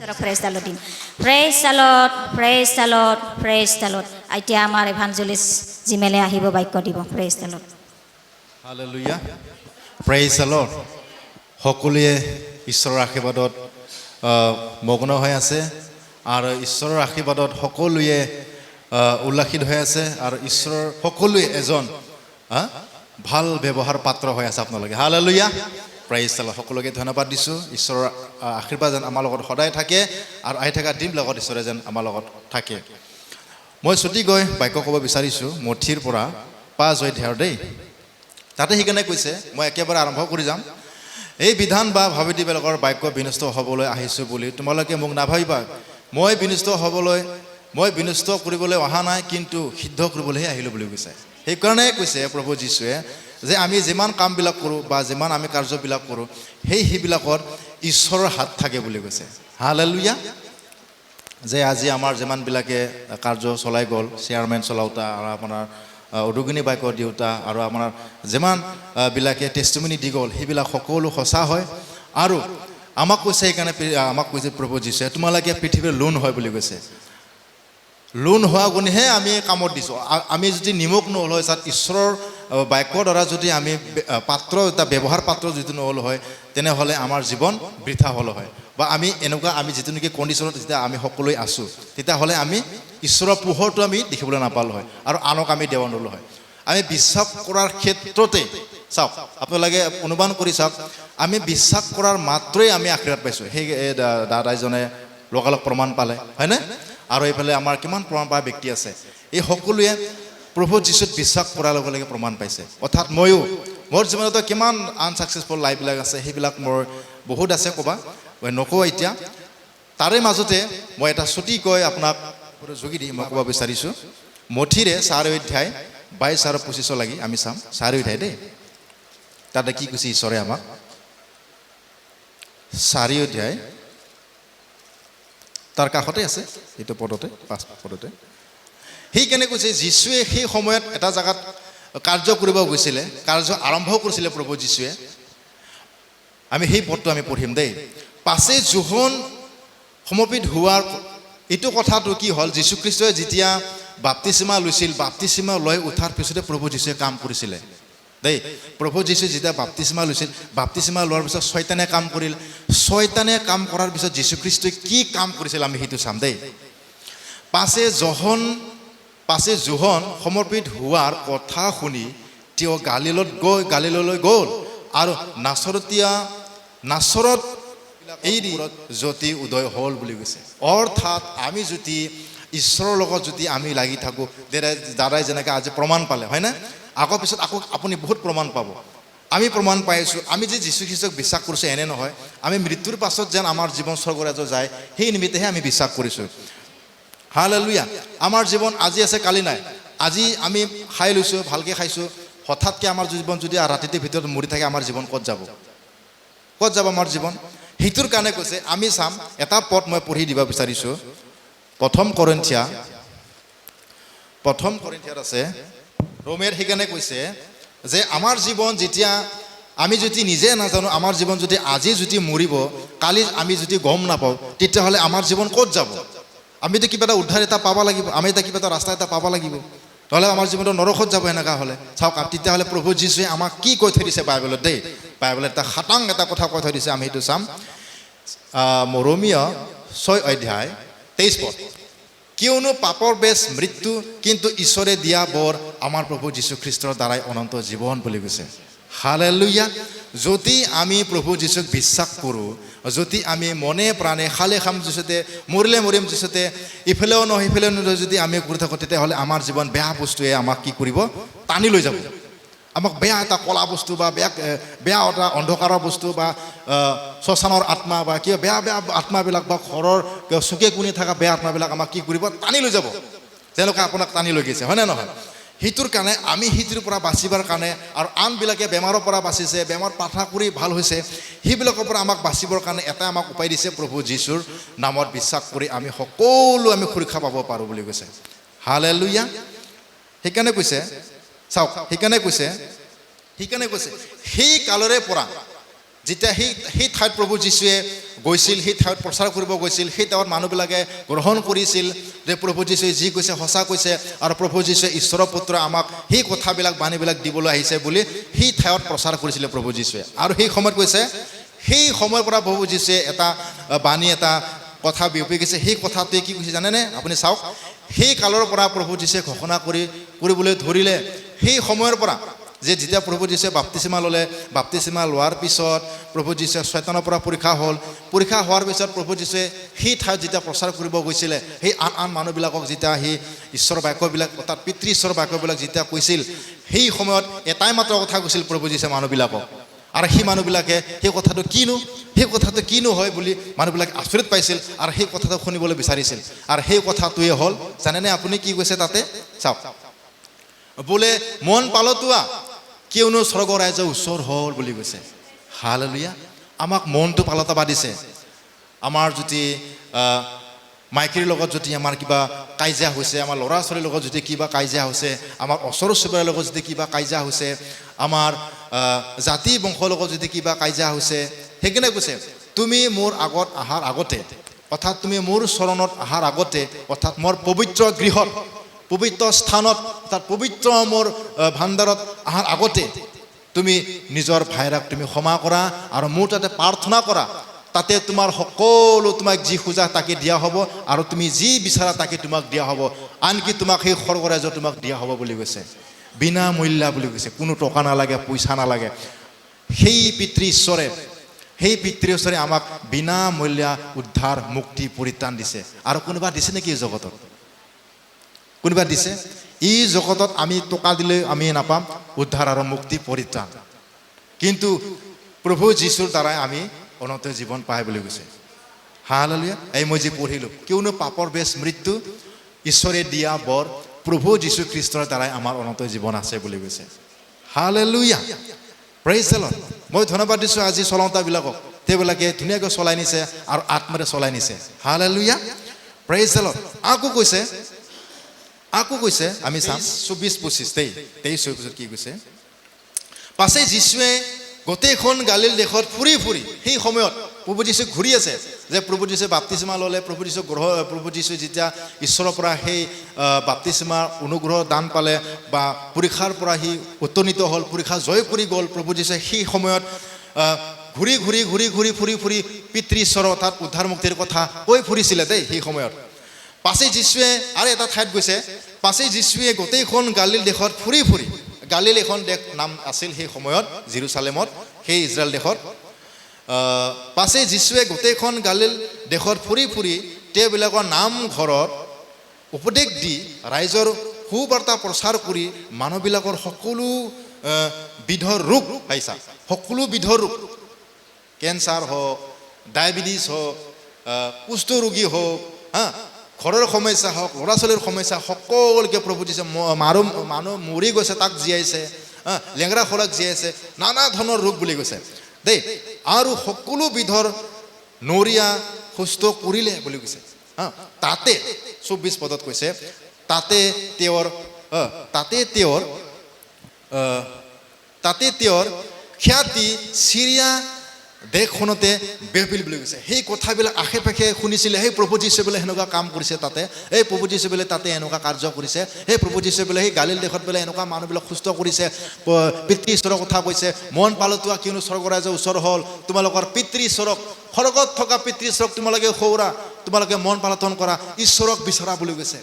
Praise the lord দিম। Praise the lord, praise the lord, praise the lord. এতিয়া আমাৰ ইভাঞ্জেলিষ্ট জিমেলে আহিব বাক্য দিব। Praise the lord. Hallelujah, praise the lord. সকলোৱে ঈশ্বৰৰ আশীৰ্বাদত মগ্ন হৈ আছে আৰু ঈশ্বৰৰ আশীৰ্বাদত সকলোৱে উল্লাসিত হৈ আছে আৰু ঈশ্বৰৰ সকলোৱে এজন ভাল ব্যৱহাৰ পাত্ৰ হৈ আছে আপোনালোকে। Hallelujah, praise the lord. সকলোকে ধন্যবাদ দিছোঁ। ঈশ্বৰৰ আশীৰ্বাদ যেন আমাৰ লগত সদায় থাকে আৰু আহি থকা দিনবিলাকত ঈশ্বৰে যেন আমাৰ লগত থাকে। মই ছুটি গৈ বাক্য ক'ব বিচাৰিছোঁ মঠিৰ পৰা 5 অধ্যায়ৰ দেই। তাতে সেইকাৰণে কৈছে, মই একেবাৰে আৰম্ভ কৰি যাম। এই বিধান বা ভাৱিটিবিলাকৰ বাক্য বিনষ্ট হ'বলৈ আহিছোঁ বুলি তোমালোকে মোক নাভাবিবা। মই বিনষ্ট কৰিবলৈ অহা নাই, কিন্তু সিদ্ধ কৰিবলৈহে আহিলোঁ বুলি কৈছে। সেইকাৰণে কৈছে প্ৰভু যীশুৱে যে আমি যিমান কামবিলাক কৰোঁ বা যিমান আমি কাৰ্যবিলাক কৰোঁ সেইবিলাকত ঈশ্বৰৰ হাত থাকে বুলি কৈছে। হালেলুয়া। যে আজি আমাৰ যিমানবিলাকে কাৰ্য চলাই গ'ল, চেয়াৰমেন চলাওঁতা আৰু আপোনাৰ উদগনি বাক্য দিওঁতা আৰু আপোনাৰ যিমানবিলাকে টেষ্টিমনি দি গ'ল সেইবিলাক সকলো সঁচা হয়। আৰু আমাক কৈছে সেইকাৰণে আমাক কৈছে প্ৰভু যীশুৱে তোমালোকে পৃথিৱীৰ লোন হয় বুলি কৈছে। লোন হোৱা গুণেহে আমি কামত দিছোঁ। আমি যদি নিমখ নহ'ল হয়, তাত ঈশ্বৰৰ বাক্যৰ দ্বাৰা যদি আমি পাত্ৰ এটা ব্যৱহাৰ পাত্ৰ যদি নহ'ল হয়, তেনেহ'লে আমাৰ জীৱন বৃথা হ'ল হয়। বা আমি এনেকুৱা আমি যিটো নেকি কণ্ডিশ্যনত যেতিয়া আমি সকলোৱে আছোঁ, তেতিয়াহ'লে আমি ঈশ্বৰৰ পোহৰটো আমি দেখিবলৈ নাপালোঁ হয় আৰু আনক আমি দিব নোৱাৰিলোঁ হয়। আমি বিশ্বাস কৰাৰ ক্ষেত্ৰতে চাওক, আপোনালোকে অনুমান কৰি চাওক, আমি বিশ্বাস কৰাৰ মাত্ৰই আমি আশীৰ্বাদ পাইছোঁ। সেই দাদাজনে লগালগ প্ৰমাণ পালে, হয়নে? আৰু এইফালে আমাৰ কিমান প্ৰমাণ পোৱা ব্যক্তি আছে। এই সকলোৱে প্ৰভু যীশুত বিশ্বাস কৰাৰ লগে লগে প্ৰমাণ পাইছে। অৰ্থাৎ ময়ো মোৰ জীৱনতো কিমান আনচাকচেছফুল লাইফবিলাক আছে, সেইবিলাক মোৰ বহুত আছে, ক'বা নকওঁ এতিয়া। তাৰে মাজতে মই এটা ছুটিকৈ আপোনাক যোগী দি মই ক'ব বিচাৰিছোঁ। মঠিৰে 4 অধ্যায় 22 আৰু 25 লাগি আমি চাম। 4 অধ্যায় দেই। তাতে কি কৈছে ঈশ্বৰে আমাক? 4 অধ্যায় তাৰ কাষতে আছে, এইটো পদতে 5 পদতে। সেইকাৰণে কৈছে যীশুৱে সেই সময়ত এটা জেগাত কাৰ্য কৰিব গৈছিলে, কাৰ্য আৰম্ভ কৰিছিলে প্ৰভু যীশুৱে। আমি সেই পদটো আমি পঢ়িম দেই। পাছে জোহন সমৰ্পিত হোৱাৰ এইটো কথাটো কি হ'ল, যীশুখ্ৰীষ্টই যেতিয়া বাপ্তিস্মা লৈছিল, বাপ্তিস্মা লৈ উঠাৰ পিছতে প্ৰভু যীশুৱে কাম কৰিছিলে দেই। প্ৰভু যীশুৱে যেতিয়া বাপ্তিস্মা লৈছিল, বাপ্তিস্মা লোৱাৰ পিছত শয়তানে কাম কৰিল। শয়তানে কাম কৰাৰ পিছত যীশুখ্ৰীষ্টই কি কাম কৰিছিল আমি সেইটো চাম দেই। পাছে জোহন সমৰ্পিত হোৱাৰ কথা শুনি তেওঁ গালিললৈ গ'ল আৰু নাচৰত এই জ্যোতি উদয় হ'ল বুলি কৈছে। অৰ্থাৎ আমি যদি ঈশ্বৰৰ লগত যদি আমি লাগি থাকোঁ, দাদাই যেনেকৈ আজি প্ৰমাণ পালে, হয়নে? আকৌ পিছত আকৌ আপুনি বহুত প্ৰমাণ পাব। আমি প্ৰমাণ পাই আছোঁ। আমি যে যীশুখ্ৰীষ্টক বিশ্বাস কৰিছোঁ এনে নহয়, আমি মৃত্যুৰ পাছত যেন আমাৰ জীৱন স্বৰ্গৰাজ্য যায় সেই নিমিত্তেহে আমি বিশ্বাস কৰিছোঁ। হালেলুয়া। আমাৰ জীৱন আজি আছে, কালি নাই। আজি আমি খাই লৈছোঁ, ভালকৈ খাইছোঁ, হঠাৎকৈ আমাৰ জীৱন যদি ৰাতিটোৰ ভিতৰত মৰি থাকে, আমাৰ জীৱন ক'ত যাব? ক'ত যাব আমাৰ জীৱন? সেইটোৰ কাৰণে কৈছে আমি চাম এটা পদ মই পঢ়ি দিব বিচাৰিছোঁ। 1 কৰিন্থিয়াত আছে ৰোমেৰ। সেইকাৰণে কৈছে যে আমাৰ জীৱন যেতিয়া আমি যদি নিজে নাজানো, আমাৰ জীৱন যদি আজি যদি মৰিব, কালি আমি যদি গম নাপাওঁ, তেতিয়াহ'লে আমাৰ জীৱন ক'ত যাব? আমিতো কিবা এটা উদ্ধাৰ এটা পাব লাগিব, আমি এটা কিবা এটা ৰাস্তা এটা পাব লাগিব, নহ'লে আমাৰ জীৱনটো নৰকত যাব। এনেকুৱা হ'লে চাওক, তেতিয়াহ'লে প্ৰভু যীশুৱে আমাক কি কৈ থৈ দিছে বাইবেলত দেই। বাইবেলত এটা খাটাং এটা কথা কৈ থৈ দিছে, আমি সেইটো চাম। ৰোমীয় 6 অধ্যায় 23 পদ। কিয়নো পাপৰ বেচ মৃত্যু, কিন্তু ঈশ্বৰে দিয়া বৰ আমাৰ প্ৰভু যীশুখ্ৰীষ্টৰ দ্বাৰাই অনন্ত জীৱন বুলি কৈছে। হালেলুয়া। যদি আমি প্ৰভু যীশুক বিশ্বাস কৰোঁ, যদি আমি মনে প্ৰাণে খালে খাম যিছতে, মৰিলে মৰিম যিছতে, ইফালেও নহয় সিফালেও নহয় যদি আমি কৰি থাকোঁ, তেতিয়াহ'লে আমাৰ জীৱন বেয়া বস্তুৱে আমাক কি কৰিব? টানি লৈ যাব। আমাক বেয়া এটা কলা বস্তু বা বেয়া এটা অন্ধকাৰৰ বস্তু বা শ্মশানৰ আত্মা বা কিবা বেয়া আত্মাবিলাক বা ঘৰৰ চুকে কোণে থকা বেয়া আত্মাবিলাক আমাক কি কৰিব? টানি লৈ যাব। তেওঁলোকে আপোনাক টানি লৈ গৈছে, হয়নে নহয়? সেইটোৰ কাৰণে আমি সেইটোৰ পৰা বাচিবৰ কাৰণে, আৰু আনবিলাকে বেমাৰৰ পৰা বাচিছে, বেমাৰ প্ৰাৰ্থনা কৰি ভাল হৈছে, সেইবিলাকৰ পৰা আমাক বাচিবৰ কাৰণে এটাই আমাক উপায় দিছে, প্ৰভু যীশুৰ নামত বিশ্বাস কৰি আমি সকলো আমি সুৰক্ষা পাব পাৰোঁ বুলি কৈছে। হালেলুয়া। সেইকাৰণে কৈছে চাওক, সেইকাৰণে কৈছে সেই কালৰে পৰা যেতিয়া সেই ঠাইত প্ৰভু যীশুৱে গৈছিল, সেই ঠাইত প্ৰচাৰ কৰিব গৈছিল, সেই ঠাইত মানুহবিলাকে গ্ৰহণ কৰিছিল যে প্ৰভু যীশুৱে যি কৈছে সঁচা কৈছে আৰু প্ৰভু যীশুৱে ঈশ্বৰৰ পুত্ৰ আমাক সেই কথাবিলাক বাণীবিলাক দিবলৈ আহিছে বুলি সেই ঠাইত প্ৰচাৰ কৰিছিলে প্ৰভু যীশুৱে। আৰু সেই সময়ত কৈছে, সেই সময়ৰ পৰা প্ৰভু যীশুৱে এটা বাণী, এটা কথা বিয়পি গৈছে। সেই কথাটোৱে কি কৈছে জানেনে? আপুনি চাওক, সেই কালৰ পৰা প্ৰভু যীশুৱে ঘোষণা কৰিবলৈ ধৰিলে। সেই সময়ৰ পৰা যে যেতিয়া প্ৰভু যীশুৱে বাপ্তিস্মা ল'লে, বাপ্তিস্মা লোৱাৰ পিছত প্ৰভু যীশুৱে শয়তানৰ পৰা পৰীক্ষা হ'ল। পৰীক্ষা হোৱাৰ পিছত প্ৰভু যীশুৱে সেই ঠাইত যেতিয়া প্ৰচাৰ কৰিব গৈছিলে, সেই আন মানুহবিলাকক যেতিয়া সেই ঈশ্বৰৰ বাক্যবিলাক অৰ্থাৎ পিতৃ ঈশ্বৰৰ বাক্যবিলাক যেতিয়া কৈছিল, সেই সময়ত এটাই মাত্ৰ কথা কৈছিল প্ৰভু যীশুৱে মানুহবিলাকক। আৰু সেই মানুহবিলাকে সেই কথাটো কিনো হয় বুলি মানুহবিলাকে আচৰিত পাইছিল আৰু সেই কথাটো শুনিবলৈ বিচাৰিছিল। আৰু সেই কথাটোৱে হ'ল, জানেনে আপুনি কি কৈছে তাতে? চাওক, বোলে মন পালতোৱা কিয়নো স্বৰ্গ ৰাজ্য ওচৰ হ'ল বুলি কৈছে। হালেলুয়া! আমাক মনটো পালতাব দিছে। আমাৰ যদি মাইকীৰ লগত যদি আমাৰ কিবা কাজিয়া হৈছে, আমাৰ ল'ৰা ছোৱালীৰ লগত যদি কিবা কাজিয়া হৈছে, আমাৰ ওচৰ চুবুৰীয়াৰ লগত যদি কিবা কাজিয়া হৈছে, আমাৰ জাতি বংশৰ লগত যদি কিবা কাজিয়া হৈছে, সেইকাৰণে কৈছে তুমি মোৰ আগত অহাৰ আগতে, অৰ্থাৎ তুমি মোৰ চৰণত অহাৰ আগতে, অৰ্থাৎ মোৰ পবিত্ৰ গৃহত, পবিত্ৰ স্থানত, অৰ্থাৎ পবিত্ৰ মোৰ ভাণ্ডাৰত অহাৰ আগতে তুমি নিজৰ ভাইৰাক তুমি ক্ষমা কৰা আৰু মোৰ তাতে প্ৰাৰ্থনা কৰা। তাতে তোমাৰ সকলো তোমাক যি খোজা তাকে দিয়া হ'ব আৰু তুমি যি বিচাৰা তাকে তোমাক দিয়া হ'ব। আনকি তোমাক সেই স্বৰ্গ ৰাজ্য তোমাক দিয়া হ'ব বুলি কৈছে। বিনা মূল্যা বুলি কৈছে, কোনো টকা নালাগে, পইচা নালাগে। সেই পিতৃ ঈশ্বৰে আমাক বিনা মূল্যা উদ্ধাৰ, মুক্তি, পৰিত্ৰাণ দিছে। আৰু কোনোবা দিছে নেকি এই জগতত? কোনোবা দিছে? এই জগতত আমি টকা দিলে আমি নাপাম উদ্ধাৰ আৰু মুক্তি, পৰিত্ৰাণ। কিন্তু প্ৰভু যীশুৰ দ্বাৰাই আমি অনন্ত জীৱন পায় বুলি কৈছে। হালেলুয়া! এই মই যে পঢ়িলোঁ, কিয়নো পাপৰ বেছ মৃত্যু, ঈশ্বৰে দিয়া বৰ, প্ৰভু যীশু খ্ৰীষ্টৰ দ্বাৰাই আমাৰ অনন্ত জীৱন আছে বুলি কৈছে। হালেলুয়া! Praise the lord. মই ধন্যবাদ দিছোঁ আজি চলাওঁতাবিলাকক, তেওঁবিলাকে ধুনীয়াকৈ চলাই নিছে আৰু আত্মাৰে চলাই নিছে। হালেলুয়া! Praise the lord. আকৌ কৈছে আমি চাম 24-25 কি কৈছে? পাছে যীশুৱে গোটেইখন গালিল দেশত ফুৰি সেই সময়ত প্ৰভু যীশু ঘূৰি আছে, যে প্ৰভু যীশুৱে বাপ্তিস্মা ল'লে, প্ৰভু যীশু যেতিয়া ঈশ্বৰৰ পৰা সেই বাপ্তিস্মাৰ অনুগ্ৰহ দান পালে বা পৰীক্ষাৰ পৰা সি উত্তীৰ্ণ হ'ল, পৰীক্ষা জয় কৰি গ'ল, প্ৰভু যীশুৱে সেই সময়ত ঘূৰি পিতৃ ঈশ্বৰ অৰ্থাৎ উদ্ধাৰ মুক্তিৰ কথা কৈ ফুৰিছিলে দেই সেই সময়ত। পাছে যীশুৱে আৰু এটা ঠাইত গৈছে, পাছে যীশুৱে গোটেইখন গালিল দেশত ফুৰি গালিল এখন দেশ নাম আছিল সেই সময়ত, জেৰুচালেমত, সেই ইজৰাইল দেশত। পাছে যীশুৱে গোটেইখন গালিল দেশত ফুৰি তেওঁবিলাকৰ নামঘৰত উপদেশ দি ৰাইজৰ সুবাৰ্তা প্ৰচাৰ কৰি মানুহবিলাকৰ সকলো বিধৰ ৰোগ পাইছা, সকলো বিধৰ ৰোগ, কেঞ্চাৰ হওক, ডায়েবেটিছ হওক, কুষ্ঠ ৰোগী হওক, ঘৰৰ সমস্যা হওক, ল'ৰা ছোৱালীৰ সমস্যা, সকলোকে প্ৰভু দিছে। মানুহ মৰি গৈছে তাক জীয়াইছে, লেংৰা খোলাক জীয়াইছে, নানা ধৰণৰ ৰোগ বুলি কৈছে দেই। আৰু সকলো বিধৰ নৰিয়া সুস্থ কৰিলে বুলি কৈছে। তাতে 24 পদত কৈছে, তাতে তেওঁৰ খ্যাতি চিৰিয়া দেশখনতে বিয়পিল বুলি কৈছে। সেই কথাবিলাক আশে পাশে শুনিছিলে, সেই প্ৰভু যীশুৱে বোলে সেনেকুৱা কাম কৰিছে তাতে, এই প্ৰভু যীশুৱে বোলে তাতে এনেকুৱা কাৰ্য কৰিছে, সেই প্ৰভু যীশুৱে বোলে সেই গালিল দেশত বোলে এনেকুৱা মানুহবিলাক সুস্থ কৰিছে, পিতৃ ঈশ্বৰৰ কথা কৈছে। মন পালতোৱা কিয়নো স্বৰ্গ ৰাজ্য ওচৰ হ'ল, তোমালোকৰ পিতৃ ঈশ্বৰক, স্বৰ্গত থকা পিতৃ ঈশ্বৰক তোমালোকে সৌৰা, তোমালোকে মন পালন কৰা, ঈশ্বৰক বিচৰা বুলি কৈছে।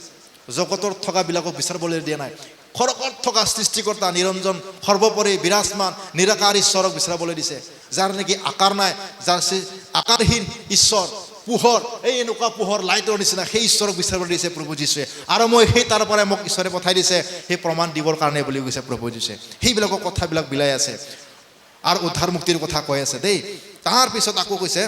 জগতৰ থকাবিলাকক বিচাৰিবলৈ দিয়া নাই, স্বৰ্গত থকা সৃষ্টিকৰ্তা নিৰঞ্জন সৰ্বোপৰি বিৰাজমান নিৰাকাৰ ঈশ্বৰক বিচাৰিবলৈ দিছে, যাৰ নেকি আকাৰ নাই, যাৰ আকাৰহীন ঈশ্বৰ, পোহৰ, এই এনেকুৱা পোহৰ লাইটৰ নিচিনা, সেই ঈশ্বৰক বিচাৰিবলৈ দিছে প্ৰভু যীশুৱে। আৰু মই সেই তাৰ পৰাই মোক ঈশ্বৰে পঠাই দিছে সেই প্ৰমাণ দিবৰ কাৰণে বুলি কৈছে প্ৰভু যীশুৱে। সেইবিলাকৰ কথাবিলাক বিলাই আছে আৰু উদ্ধাৰ মুক্তিৰ কথা কৈ আছে দেই। তাৰ পিছত আকৌ কৈছে,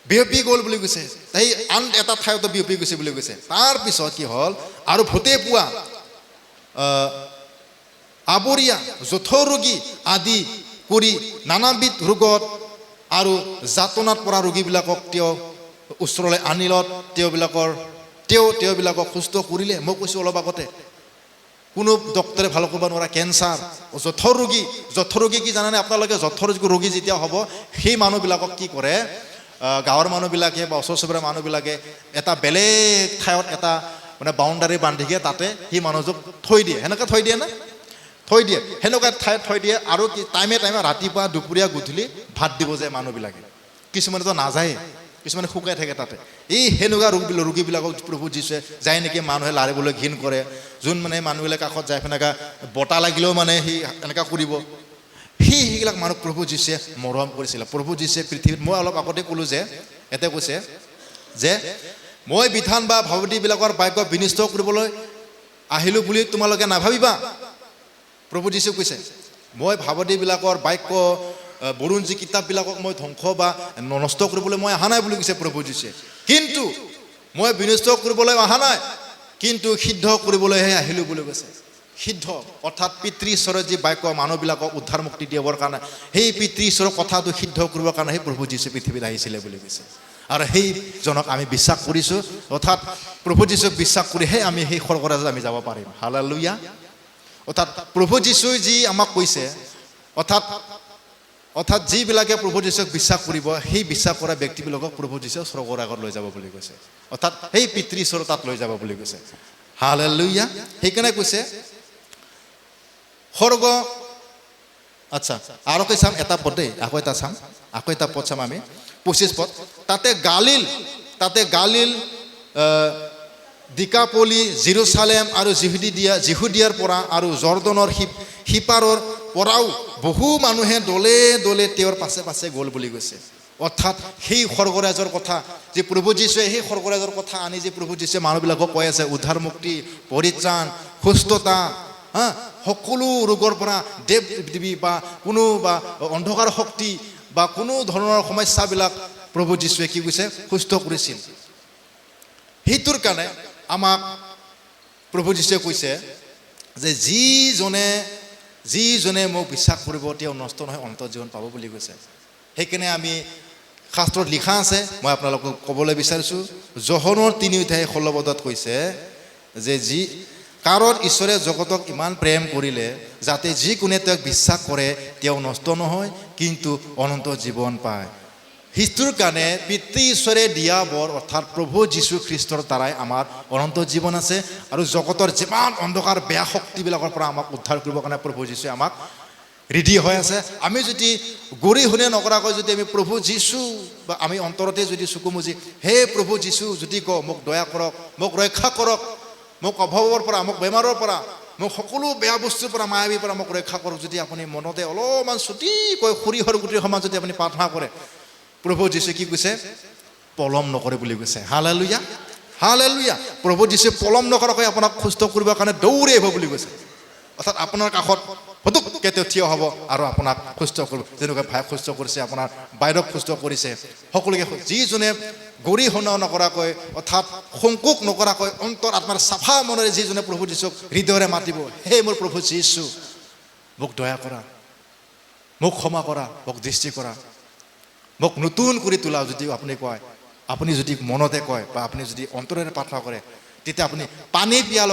বিয়পি গ'ল বুলি কৈছে, সেই আন এটা ঠাইতো বিয়পি গৈছে বুলি কৈছে। তাৰপিছত কি হ'ল, আৰু ভূতে পোৱা, আবৰীয়া, জঠৰ ৰোগী আদি কৰি নানাবিধ ৰোগত আৰু যাতনাত পৰা ৰোগীবিলাকক তেওঁ ওচৰলৈ আনিলত তেওঁবিলাকক সুস্থ কৰিলে। মই কৈছোঁ অলপ আগতে, কোনো ডক্টৰে ভাল কৰিব নোৱাৰা কেঞ্চাৰ যথৰ ৰোগী কি জানেনে আপোনালোকে যথৰ ৰোগী যেতিয়া হ'ব সেই মানুহবিলাকক কি কৰে গাঁৱৰ মানুহবিলাকে বা ওচৰ চুবুৰীয়া মানুহবিলাকে এটা বেলেগ ঠাইত এটা মানে বাউণ্ডাৰী বান্ধিকে তাতে সেই মানুহটোক থৈ দিয়ে সেনেকৈ থৈ দিয়ে না থৈ দিয়ে সেনেকুৱা ঠাইত থৈ দিয়ে আৰু কি টাইমে ৰাতিপুৱা দুপৰীয়া গধূলি ভাত দিব যায় মানুহবিলাকে কিছুমানেতো নাযায়ে কিছুমানে শুকাই থাকে তাতে এই সেনেকুৱা ৰোগীবিলাকক প্ৰভু যীশুৱে যায় নেকি মানুহে লাৰিবলৈ ঘিণ কৰে যোন মানে মানুহবিলাক কাষত যায় সেনেকুৱা বতাহ লাগিলেও মানে সি এনেকুৱা কৰিব সেইবিলাক মানুহ প্ৰভু যীশুৱে মৰম কৰিছিলে প্ৰভু যীশুৱে পৃথিৱীত মই অলপ আগতে ক'লোঁ যে এতে কৈছে যে মই বিধান বা ভাৱতীবিলাকৰ বাক্য বিনিষ্ট কৰিবলৈ আহিলোঁ বুলি তোমালোকে নাভাবিবা প্ৰভু যীশুৱে কৈছে মই ভাৱতীবিলাকৰ বাক্য বৰুণজী কিতাপবিলাকক মই ধ্বংস বা নষ্ট কৰিবলৈ মই অহা নাই বুলি কৈছে প্ৰভু যীশুৱে কিন্তু মই বিনষ্ট কৰিবলৈ অহা নাই কিন্তু সিদ্ধ কৰিবলৈহে আহিলোঁ বুলি কৈছে সিদ্ধ অৰ্থাৎ পিতৃ ঈশ্বৰৰ যি বাক্য মানুহবিলাকক উদ্ধাৰ মুক্তি দিবৰ কাৰণে সেই পিতৃ ঈশ্বৰৰ কথাটো সিদ্ধ কৰিবৰ কাৰণে সেই প্ৰভু যীশু পৃথিৱীত আহিছিলে বুলি কৈছে আৰু সেইজনক আমি বিশ্বাস কৰিছোঁ অৰ্থাৎ প্ৰভু যীশুক বিশ্বাস কৰিহে আমি সেই স্বৰ্গৰাজত আমি যাব পাৰিম হালেলুয়া অৰ্থাৎ প্ৰভু যীশুই যি আমাক কৈছে অৰ্থাৎ যিবিলাকে প্ৰভু যীশুক বিশ্বাস কৰিব সেই বিশ্বাস কৰা ব্যক্তিবিলাকক প্ৰভু যীশুৱে স্বৰ্গৰ আগত লৈ যাব বুলি কৈছে অৰ্থাৎ সেই পিতৃ ঈশ্বৰৰ তাত লৈ যাব বুলি কৈছে হালেলুয়া সেইকাৰণে কৈছে স্বৰ্গ আচ্ছা আৰু কৈ চাম এটা পদ দেই আকৌ এটা পদ চাম আমি 25 পদ তাতে গালিল দিকাপলি জেৰুচালেম আৰু জিহুদিয়াৰ পৰা আৰু জৰ্দনৰ সিপাৰৰ পৰাও বহু মানুহে দলে দলে তেওঁৰ পাছে পাছে গ'ল বুলি কৈছে অৰ্থাৎ সেই স্বৰ্গৰাজৰ কথা যে প্ৰভু যীশুৱে সেই স্বৰ্গৰাজৰ কথা আনি যে প্ৰভু যীশুৱে মানুহবিলাকক কৈ আছে উদ্ধাৰ মুক্তি পৰিত্ৰাণ সুস্থতা সকলো ৰোগৰ পৰা দেৱ দেৱী বা কোনো বা অন্ধকাৰ শক্তি বা কোনো ধৰণৰ সমস্যাবিলাক প্ৰভু যীশুৱে কি কৈছে সুস্থ কৰিছিল সেইটোৰ কাৰণে আমাক প্ৰভু যীশুৱে কৈছে যে যিজনে মোক বিশ্বাস কৰিব তেওঁ নষ্ট নহয় অনন্ত জীৱন পাব বুলি কৈছে সেইকাৰণে আমি শাস্ত্ৰত লিখা আছে মই আপোনালোকক ক'বলৈ বিচাৰিছোঁ যোহনৰ 3:16 পদত কৈছে যে কাৰণ ঈশ্বৰে জগতক ইমান প্ৰেম কৰিলে যাতে যিকোনে তেওঁক বিশ্বাস কৰে তেওঁ নষ্ট নহয় কিন্তু অনন্ত জীৱন পায় সেইটোৰ কাৰণে পিতৃ ঈশ্বৰে দিয়া বৰ অৰ্থাৎ প্ৰভু যীশু খ্ৰীষ্টৰ দ্বাৰাই আমাৰ অনন্ত জীৱন আছে আৰু জগতৰ যিমান অন্ধকাৰ বেয়া শক্তিবিলাকৰ পৰা আমাক উদ্ধাৰ কৰিবৰ কাৰণে প্ৰভু যীশুৱে আমাক ৰেডি হৈ আছে আমি যদি গৰি শুনে নকৰাকৈ যদি আমি প্ৰভু যীশু বা আমি অন্তৰতে যদি চকু মুজি হে প্ৰভু যীশু যদি কওঁ মোক দয়া কৰক মোক ৰক্ষা কৰক মোক অভাৱৰ পৰা মোক বেমাৰৰ পৰা মোক সকলো বেয়া বস্তুৰ পৰা মায়াবীৰ পৰা মোক ৰক্ষা কৰক যদি আপুনি মনতে অলপমান চুটিকৈ সৰিয়হৰ গুটিৰ সমান যদি আপুনি প্ৰাৰ্থনা কৰে প্ৰভু যীশুৱে কি কৈছে পলম নকৰে বুলি কৈছে হালেলুয়া প্ৰভু যীশুৱে পলম নকৰাকৈ আপোনাক সুস্থ কৰিবৰ কাৰণে দৌৰি আহিব বুলি কৈছে অৰ্থাৎ আপোনাৰ কাষত ফটককৈ তেওঁ থিয় হ'ব আৰু আপোনাক সুস্থ কৰিব যেনেকৈ ভাইক সুস্থ কৰিছে আপোনাৰ বাইৰক সুস্থ কৰিছে সকলোকে যিজনে গৰি শুনা নকৰাকৈ অৰ্থাৎ সংকোচ নকৰাকৈ অন্তৰ আত্মাৰ চাফা মনেৰে যিজনে প্ৰভু যীশুক হৃদয়েৰে মাতিব হে মোৰ প্ৰভু যীশু মোক দয়া কৰা মোক ক্ষমা কৰা মোক দৃষ্টি কৰা মোক নতুন কৰি তোলা যদি আপুনি কয় আপুনি যদি মনতে কয় বা আপুনি যদি অন্তৰেৰে প্ৰাৰ্থনা কৰে তেতিয়া আপুনি পানী পিয়া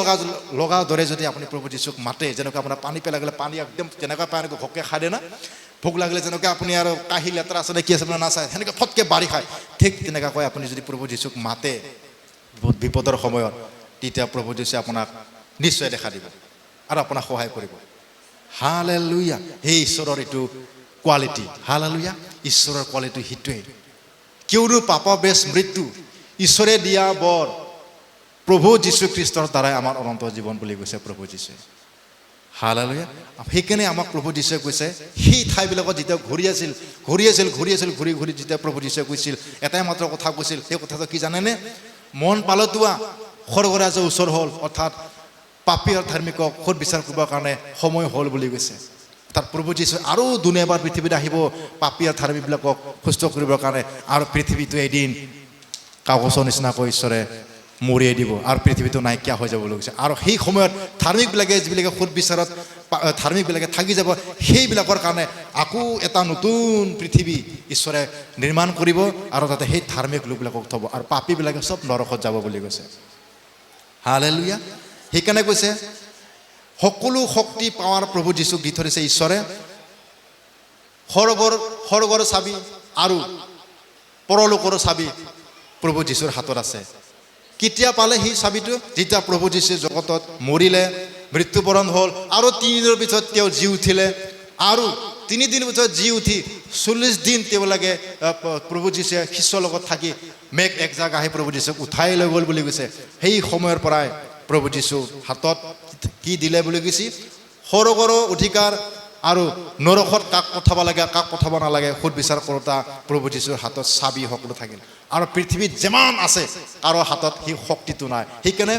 লগা দৰে যদি আপুনি প্ৰভু যীশুক মাতে যেনেকৈ আপোনাৰ পানী পিয়া লাগিলে পানী একদম যেনেকুৱা পানী ঘপকৈ খাই দিয়ে না ভোক লাগিলে যেনেকৈ আপুনি আৰু কাঁহী লেতেৰা আছে নে কি আছে আপোনাৰ নাচায় সেনেকৈ ফটকৈ বাঢ়ি খায় ঠিক তেনেকুৱাকৈ আপুনি যদি প্ৰভু যীশুক মাতে বহুত বিপদৰ সময়ত তেতিয়া প্ৰভু যীশুৱে আপোনাক নিশ্চয় দেখা দিব আৰু আপোনাক সহায় কৰিব হালেলুয়া সেই ঈশ্বৰৰ এইটো কোৱালিটি হালেলুয়া ঈশ্বৰৰ কোৱালিটি সেইটোৱে কিয়নো পাপবেশ মৃত্যু ঈশ্বৰে দিয়া বৰ প্ৰভু যীশু খ্ৰীষ্টৰ দ্বাৰাই আমাৰ অনন্ত জীৱন বুলি কৈছে প্ৰভু যীশুৱে হালেলুয়া সেইকাৰণে আমাক প্ৰভু যীশুৱে কৈছে সেই ঠাইবিলাকত যেতিয়া ঘূৰি যেতিয়া প্ৰভু যীশুৱে কৈছিল এটাই মাত্ৰ কথা কৈছিল সেই কথাটো কি জানেনে মন পালতোৱা স্বৰ্গৰাজৰ ওচৰ হ'ল অৰ্থাৎ পাপী আৰু ধাৰ্মিকক সৎ বিচাৰ কৰিবৰ কাৰণে সময় হ'ল বুলি কৈছে অৰ্থাৎ প্ৰভু যীশু আৰু দুনিয়াবাৰ পৃথিৱীত আহিব পাপী আৰু ধাৰ্মিকবিলাকক সুস্থ কৰিবৰ কাৰণে আৰু পৃথিৱীটো এদিন কাগজৰ নিচিনাকৈ ঈশ্বৰে মৰিয়াই দিব আৰু পৃথিৱীটো নাইকিয়া হৈ যাব বুলি কৈছে আৰু সেই সময়ত ধাৰ্মিকবিলাকে যিবিলাকে সৎ বিচাৰত ধাৰ্মিকবিলাকে থাকি যাব সেইবিলাকৰ কাৰণে আকৌ এটা নতুন পৃথিৱী ঈশ্বৰে নিৰ্মাণ কৰিব আৰু তাতে সেই ধাৰ্মিক লোকবিলাকক থ'ব আৰু পাপীবিলাকে চব নৰকত যাব বুলি কৈছে হালেলুয়া সেইকাৰণে কৈছে সকলো শক্তি পাৱাৰ প্ৰভু যীশুক দি থৈছে ঈশ্বৰে স্বৰ্গৰ চাবি আৰু পৰলোকৰ চাবি প্ৰভু যীশুৰ হাতত আছে কেতিয়া পালে সেই চাবিটো যেতিয়া প্ৰভু যীশু জগতত মৰিলে মৃত্যুবৰণ হ'ল আৰু 3 দিনৰ পিছত তেওঁ জি উঠিলে আৰু 3 দিনৰ পিছত জি উঠি 40 দিন তেওঁলাগে প্ৰভু যীশুৱে শিষ্যৰ লগত থাকি মেঘ এক জাগা আহি প্ৰভু যীশুক উঠাই লৈ গ'ল বুলি কৈছে সেই সময়ৰ পৰাই প্ৰভু যীশু হাতত কি দিলে বুলি কৈছে স্বৰ্গৰ অধিকাৰ আৰু নৰকত কাক পঠাব লাগে কাক পঠাব নালাগে খুদ বিচাৰ কৰোঁতা প্ৰভু যীশুৰ হাতত চাবি সকলো থাকিল আৰু পৃথিৱীত যিমান আছে কাৰো হাতত সেই শক্তিটো নাই সেইকাৰণে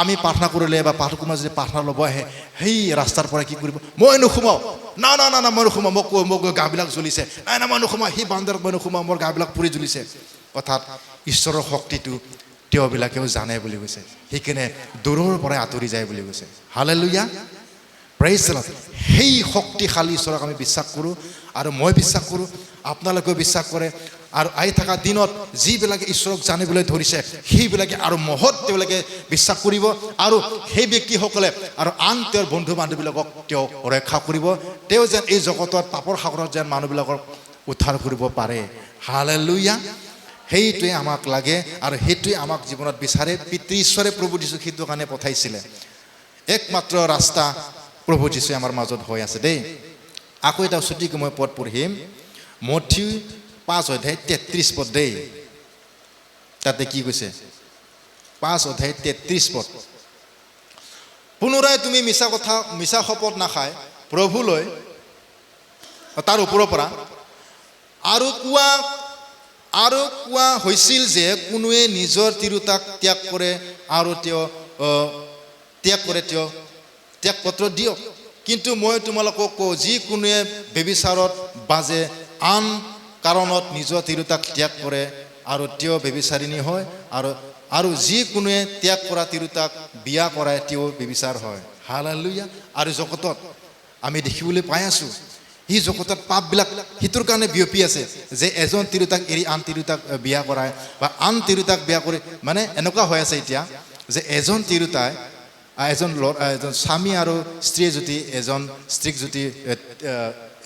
আমি প্ৰাৰ্থনা কৰিলে বা পাঠকুমাৰ যদি প্ৰাৰ্থনা ল'ব আহে সেই ৰাস্তাৰ পৰা কি কৰিব মই নোসোমাওঁ না না না না মই নোসোমাওঁ মোক গাবিলাক জ্বলিছে নাই না মই নোসোমাওঁ সেই বান্দৰত মই নোসোমাওঁ মোৰ গাবিলাক পুৰি জ্বলিছে অৰ্থাৎ ঈশ্বৰৰ শক্তিটো তেওঁবিলাকেও জানে বুলি কৈছে সেইকাৰণে দূৰৰ পৰাই আঁতৰি যায় বুলি কৈছে হালেলুয়া প্ৰেইজ দ্য লৰ্ড সেই শক্তিশালী ঈশ্বৰক আমি বিশ্বাস কৰোঁ আৰু মই বিশ্বাস কৰোঁ আপোনালোকেও বিশ্বাস কৰে আৰু আহি থকা দিনত যিবিলাকে ঈশ্বৰক জানিবলৈ ধৰিছে সেইবিলাকে আৰু মহৎ তেওঁলোকে বিশ্বাস কৰিব আৰু সেই ব্যক্তিসকলে আৰু আন তেওঁৰ বন্ধু বান্ধৱীবিলাকক তেওঁ ৰক্ষা কৰিব তেওঁ যেন এই জগতত পাপৰ সাগৰত যেন মানুহবিলাকক উদ্ধাৰ কৰিব পাৰে হালেলুয়া সেইটোৱে আমাক লাগে আৰু সেইটোৱে আমাক জীৱনত বিচাৰে পিতৃ ঈশ্বৰে প্ৰভু যীশুক সেইটো কাৰণে পঠাইছিলে একমাত্ৰ ৰাস্তা প্ৰভু যীশুৱে আমাৰ মাজত হৈ আছে দেই আকৌ এটা ছুটিকৈ মই পদ পঢ়িম মথিউ 5 অধ্যায় 33 পদ দেই তাতে কি কৈছে 5 অধ্যায় 33 পদ পুনৰাই তুমি মিছা শপত নাখায় প্ৰভুলৈ তাৰ ওপৰৰ পৰা আৰু কোৱা হৈছিল যে কোনোৱে নিজৰ তিৰোতাক ত্যাগ কৰে আৰু তেওঁ ত্যাগপত্ৰ দিয়ক কিন্তু মই তোমালোকক কওঁ যিকোনোৱে ব্যভিচাৰত বাজে আন কাৰণত নিজৰ তিৰোতাক ত্যাগ কৰে আৰু তেওঁ ব্যভিচাৰিণী হয় আৰু যিকোনোৱে ত্যাগ কৰা তিৰোতাক বিয়া কৰাই তেওঁ ব্যভিচাৰ হয় হালেলুয়া আৰু জগতত আমি দেখিবলৈ পাই আছোঁ এই জগতত পাপবিলাক সেইটোৰ কাৰণে বিয়পি আছে যে এজন তিৰোতাক এৰি আন তিৰোতাক বিয়া কৰায় বা আন তিৰোতাক বিয়া কৰি মানে এনেকুৱা হৈ আছে এতিয়া যে এজন তিৰোতাই এজন স্বামী আৰু স্ত্ৰীয়ে যদি এজন স্ত্ৰীক যদি